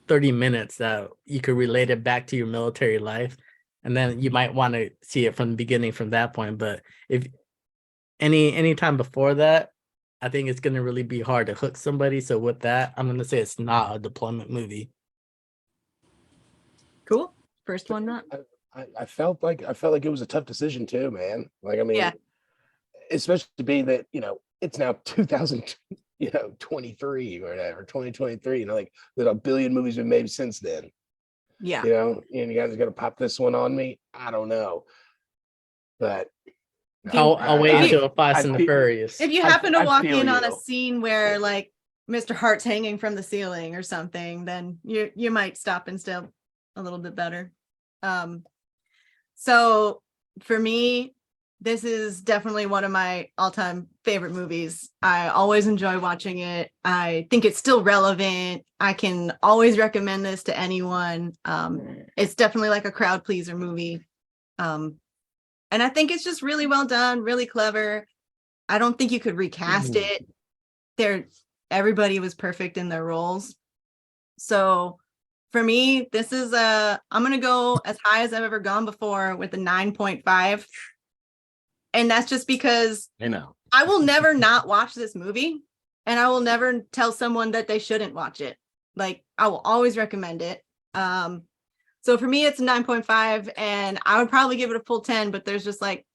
30 minutes that you could relate it back to your military life, and then you might want to see it from the beginning from that point. But if any time before that, I think it's gonna really be hard to hook somebody. So with that, I'm gonna say it's not a deployment movie. Cool. First one, not. I felt like it was a tough decision too, man. Like, I mean, Yeah. especially being that, you know, it's now 2023 or whatever, 2023. You know, like there's a billion movies been made since then. Yeah. You know, and you guys are gonna pop this one on me. I don't know, but I'll wait until Fast and the Furious. If you happen to walk feel in on a you. scene where like Mr. Hart's hanging from the ceiling or something, then you might stop and still a little bit better. So for me, this is definitely one of my all-time favorite movies. I always enjoy watching it. I think it's still relevant. I can always recommend this to anyone. It's definitely like a crowd pleaser movie. And I think it's just really well done, really clever. I don't think you could recast it. Everybody was perfect in their roles. So for me, this is I'm going to go as high as I've ever gone before with a 9.5. And that's just because I will never not watch this movie, and I will never tell someone that they shouldn't watch it. Like, I will always recommend it. So for me, it's a 9.5, and I would probably give it a full 10, but there's just like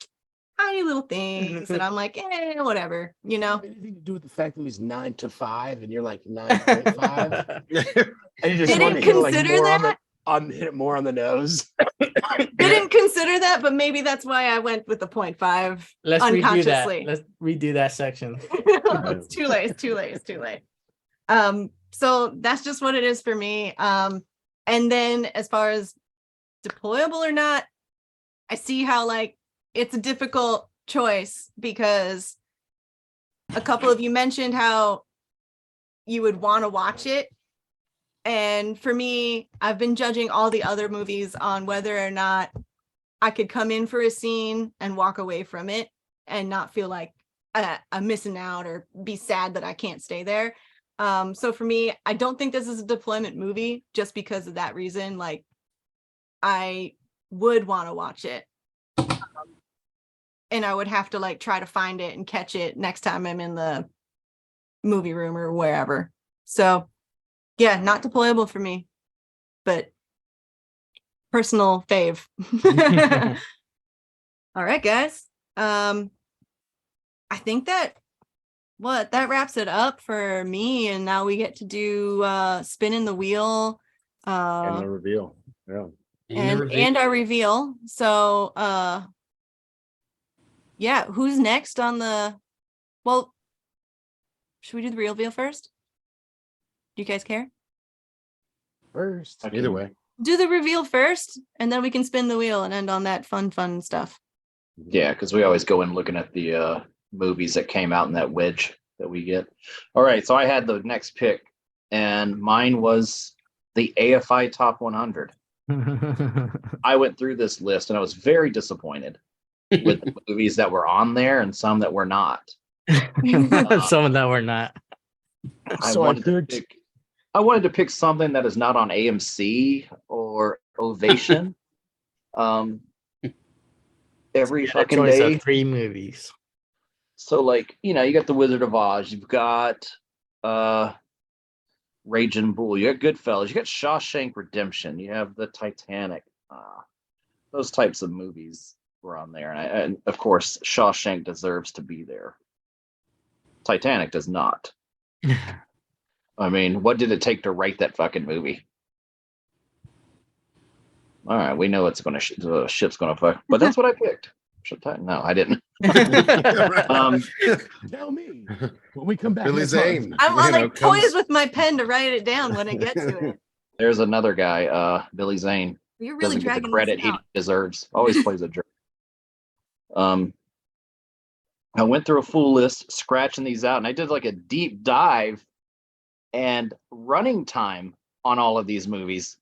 tiny little things that I'm like, whatever, you know? Anything to do with the fact that he's 9 to 5 and you're like 9.5? And you just Didn't want to hit it, like, consider more that? hit it more on the nose. didn't consider that, but maybe that's why I went with the 0.5 Let's redo that. unconsciously. Let's redo that section. It's too late. It's too late. It's too late. So that's just what it is for me. And then as far as deployable or not, I see how like it's a difficult choice because a couple of you mentioned how you would want to watch it. And for me, I've been judging all the other movies on whether or not I could come in for a scene and walk away from it and not feel like I'm missing out or be sad that I can't stay there. So for me, I don't think this is a deployment movie just because of that reason. Like, I would want to watch it. And I would have to like try to find it and catch it next time I'm in the movie room or wherever. So yeah, not deployable for me, but personal fave. All right, guys. I think that wraps it up for me. And now we get to do spinning the wheel. And the reveal. Yeah. And our reveal. So yeah, who's next on the should we do the reveal first? Do you guys care? First. Either way. Do the reveal first, and then we can spin the wheel and end on that fun stuff. Yeah, because we always go in looking at the movies that came out in that wedge that we get. All right, so I had the next pick, and mine was the AFI Top 100. I went through this list, and I was very disappointed with the movies that were on there and some that were not. Some of that were not. I wanted to pick something that is not on AMC or Ovation. Every fucking choice day. of 3 movies. So, like, you got the Wizard of Oz, you've got Raging Bull, you got Goodfellas, you got Shawshank Redemption, you have the Titanic. Those types of movies were on there, and of course, Shawshank deserves to be there. Titanic does not. I mean, what did it take to write that fucking movie? All right, we know it's going to the ship's going to fuck, but that's what I picked. No, I didn't. Tell me when we come back. Billy Zane. I'm like toys with my pen to write it down when I get to it. There's another guy, Billy Zane. You're really doesn't get dragging the credit this he out. deserves. Always plays a jerk. I went through a full list, scratching these out, and I did like a deep dive. And running time on all of these movies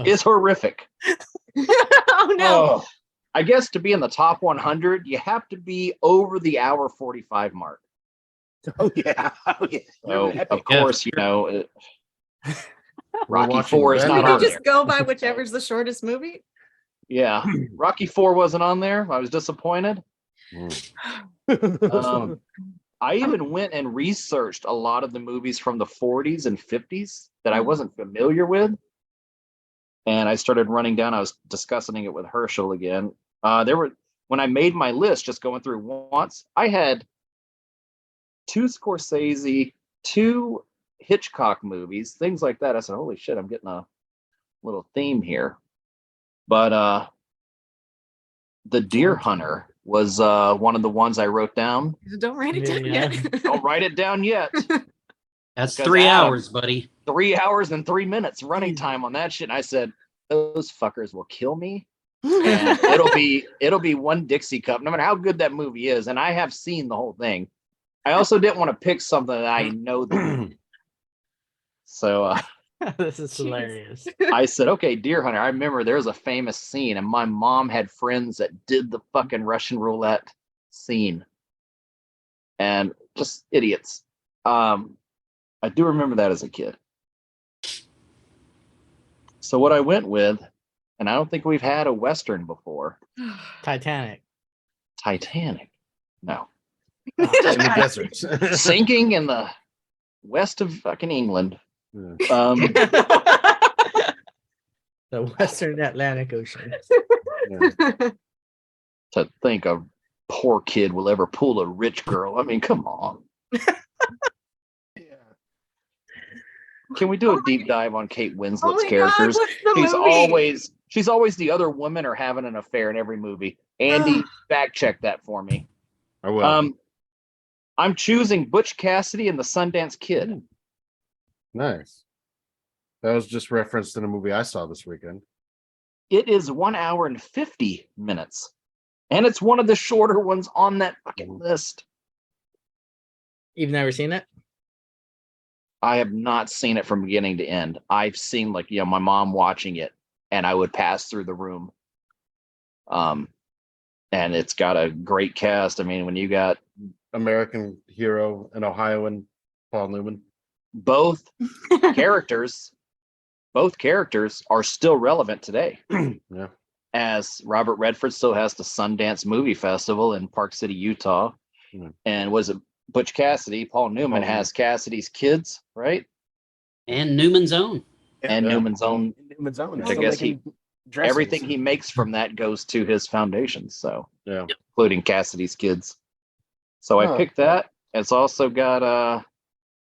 is horrific. Oh no! I guess to be in the top 100, you have to be over the hour 45 mark. Oh yeah. So of course, Rocky 4 is not Did on you just there. go by whichever's the shortest movie? Yeah, Rocky 4 wasn't on there. I was disappointed. I even went and researched a lot of the movies from the 40s and 50s that I wasn't familiar with. And I started running down. I was discussing it with Herschel again. When I made my list, just going through once, I had 2 Scorsese, 2 Hitchcock movies, things like that. I said, holy shit, I'm getting a little theme here. But The Deer Hunter was one of the ones I wrote down. Don't write it down yet. Don't write it down yet. That's 3 hours, buddy. 3 hours and 3 minutes running time on that shit. And I said, those fuckers will kill me. And it'll be one Dixie cup, no matter how good that movie is. And I have seen the whole thing. I also didn't want to pick something that I know the movie. So this is hilarious. I said, okay, Deer Hunter. I remember there's a famous scene, and my mom had friends that did the fucking Russian roulette scene. And just idiots. I do remember that as a kid. So what I went with, and I don't think we've had a Western before. Titanic. No. In the deserts. Sinking in the west of fucking England. The Western Atlantic Ocean. To think a poor kid will ever pull a rich girl. I mean, come on. Can we do a deep dive on Kate Winslet's characters? God, what's the She's movie? She's always the other woman or having an affair in every movie. Andy, fact check that for me. I will. I'm choosing Butch Cassidy and the Sundance Kid. Nice. That was just referenced in a movie I saw this weekend. It is 1 hour and 50 minutes. And it's one of the shorter ones on that fucking list. You've never seen it? I have not seen it from beginning to end. I've seen my mom watching it, and I would pass through the room. And it's got a great cast. I mean, when you got American Hero and Ohioan Paul Newman. both characters are still relevant today. Yeah. As Robert Redford still has the Sundance Movie Festival in Park City, Utah. And was it Butch Cassidy? Paul Newman has Cassidy's Kids, right? And Newman's Own. And Newman's Own. Newman's Own. I guess everything he makes from that goes to his foundation. So Yeah. including Cassidy's Kids. So I picked that. It's also got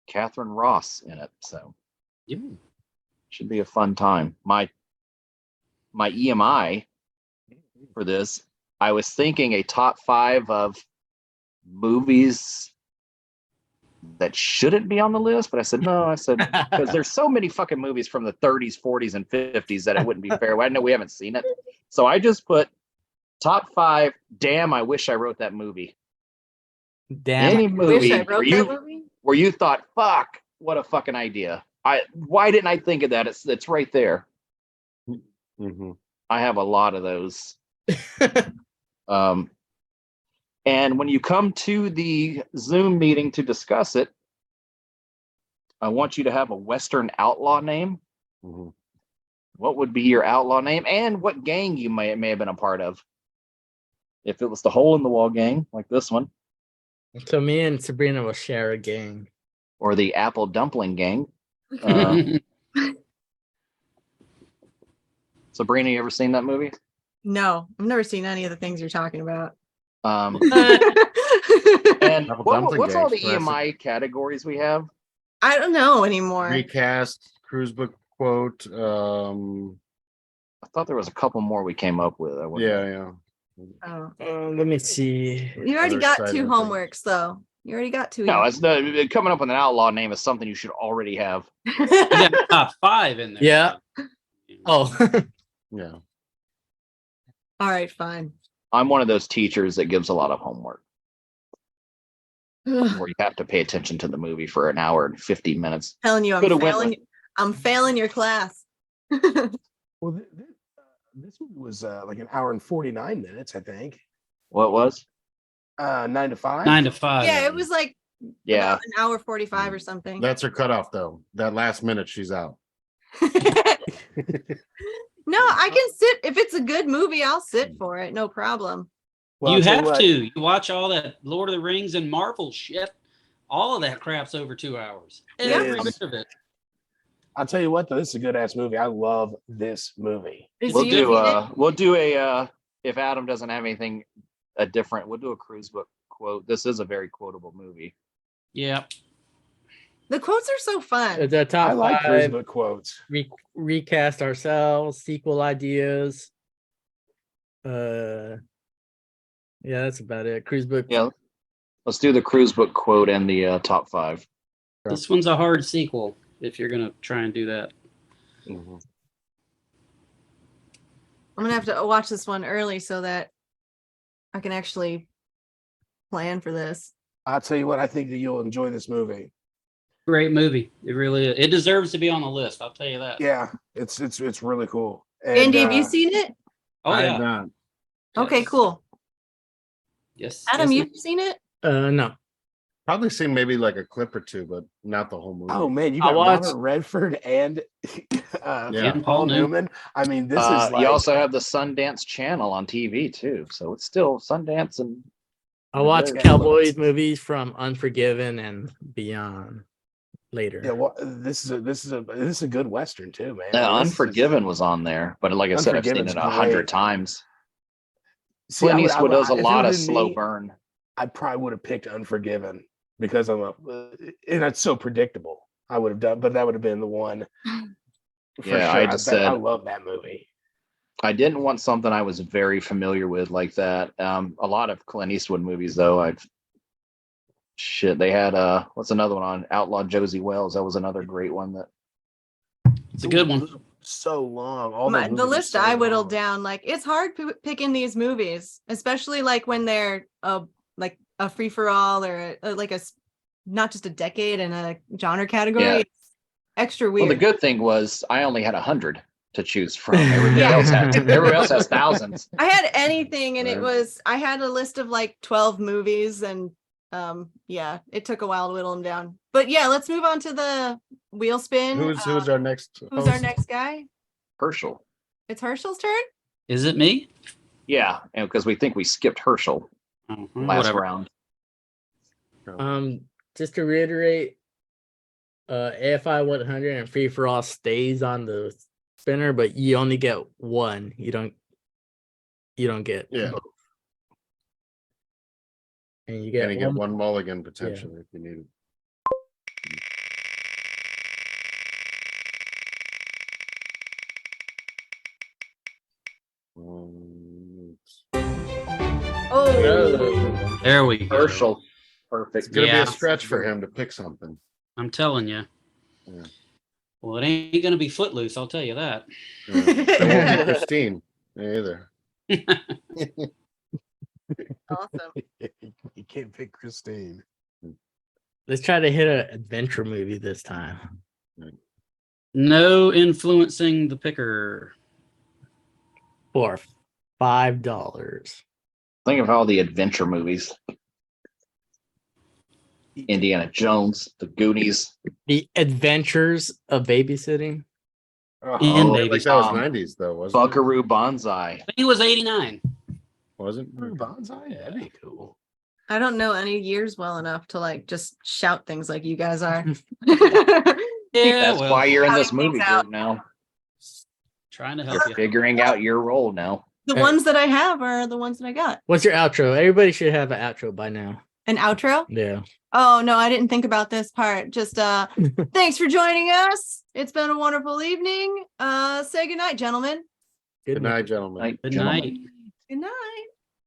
Catherine Ross in it. So should be a fun time. My EMI for this, I was thinking a top 5 of movies that shouldn't be on the list, but I said no. I said because there's so many fucking movies from the 30s, 40s, and 50s that it wouldn't be fair. I know we haven't seen it, so I just put top 5. Damn, I wish I wrote that movie. Damn. Any movie, I wrote that movie? where you thought, "Fuck, what a fucking idea." Why didn't I think of that? It's right there. Mm-hmm. I have a lot of those. And when you come to the Zoom meeting to discuss it, I want you to have a Western outlaw name. Mm-hmm. What would be your outlaw name, and what gang you may have been a part of? If it was the Hole in the Wall gang, like this one, So me and Sabrina will share a gang. or the Apple Dumpling gang. Sabrina, you ever seen that movie? No, I've never seen any of the things you're talking about. And Apple Dumpling what's all the Gang's classic. EMI categories we have? I don't know anymore. Recast, cruise book quote. I thought there was a couple more we came up with. Yeah. Oh. Let me see. You already Other got side 2 of homeworks, though. You already got 2. No, it's coming up with an outlaw name is something you should already have. You got top 5 in there. Yeah. Oh. Yeah. All right, fine. I'm one of those teachers that gives a lot of homework, where you have to pay attention to the movie for an hour and 50 minutes. Telling you, I'm failing your class. Well, this one was like an hour and 49 minutes, I think. What was? 9 to 5. 9 to 5. Yeah, it was like Yeah. an hour 45 or something. That's her cutoff, though. That last minute, she's out. No, I can sit. If it's a good movie, I'll sit for it. No problem. Well, You I'll tell have what, to. You watch all that Lord of the Rings and Marvel shit. All of that crap's over 2 hours. Yeah. Every bit of it. I'll tell you what, though, this is a good ass movie. I love this movie. Is We'll you do seen it? we'll do a if Adam doesn't have anything different, we'll do a cruise book quote. This is a very quotable movie. Yeah. The quotes are so fun. The top I like cruise 5. book quotes. Recast ourselves, sequel ideas. Yeah, that's about it. Cruise book. Yeah. Let's do the cruise book quote and the top 5. This one's a hard sequel if you're going to try and do that. Mhm. I'm gonna have to watch this one early so that I can actually plan for this. I'll tell you what, I think that you'll enjoy this movie. Great movie. It really is. It deserves to be on the list. I'll tell you that. Yeah, it's really cool. And, Andy, have you seen it? Oh, I yeah. have not. Okay, Yes. cool. Yes. Adam, yes, you've seen it? No. Probably seen maybe like a clip or two, but not the whole movie. Oh man, you I got watched- Robert Redford and Yeah. And Paul Newman. I mean, this is like You also have the Sundance Channel on TV too, so it's still Sundance and I watched Yeah. Cowboys movies from Unforgiven and beyond later. yeah. Well, this is a good western too, man. This is- Unforgiven was on there, but like I said, I've seen Unforgiven's it 100 great. times. See, Clint I would- Eastwood does a if it lot of would've been slow me, burn. I probably would have picked Unforgiven because and it's so predictable. I would have done, but that would have been the one. For Yeah, sure. I just said- I love that movie. I didn't want something I was very familiar with like that. A lot of Clint Eastwood movies, though, they had what's another one on Outlaw Josie Wells? That was another great one. That It's a good one. So long. All those The movies are list so I whittled long. down, like it's hard picking these movies, especially like when they're like a free for all or like not just a decade and a genre category. Yeah. It's extra well, weird. the good thing was I only had 100 to choose from. Everybody else has thousands. I had anything, and Right. I had a list of like 12 movies, and yeah, it took a while to whittle them down. But yeah, let's move on to the wheel spin. Who's our next? Who's our host? next guy? Herschel. It's Herschel's turn. Is it me? Yeah, and because we think we skipped Herschel last Whatever. round. Just to reiterate, AFI 100 and free for all stays on the spinner, but you only get one. You don't get both. And you get one mulligan potentially if you need it. Oh, There we go. Herschel. Perfect. It's gonna be Yeah. a stretch for him to pick something. I'm telling you. Yeah. Well, it ain't gonna be Footloose, I'll tell you that. It won't be Christine either. awesome. You can't pick Christine. Let's try to hit an adventure movie this time. No influencing the picker. For $5. Think of all the adventure movies. Indiana Jones, The Goonies. The Adventures of Babysitting. And I Baby think that was Tom. 90s though, wasn't Buckaroo Banzai. I think it was 89. it? Wasn't it? Bonsai? That'd be cool. I don't know any years well enough to like just shout things like you guys are. Yeah, That's well, why you're in this Counting movie things out. group now. trying to help You're you. figuring out your role now. The ones that I have are the ones that I got. What's your outro? Everybody should have an outro by now. An outro? Yeah. Oh no, I didn't think about this part. Just thanks for joining us. It's been a wonderful evening. Say goodnight, gentlemen. Good night, gentlemen. Like, Good gentlemen. night. Good night.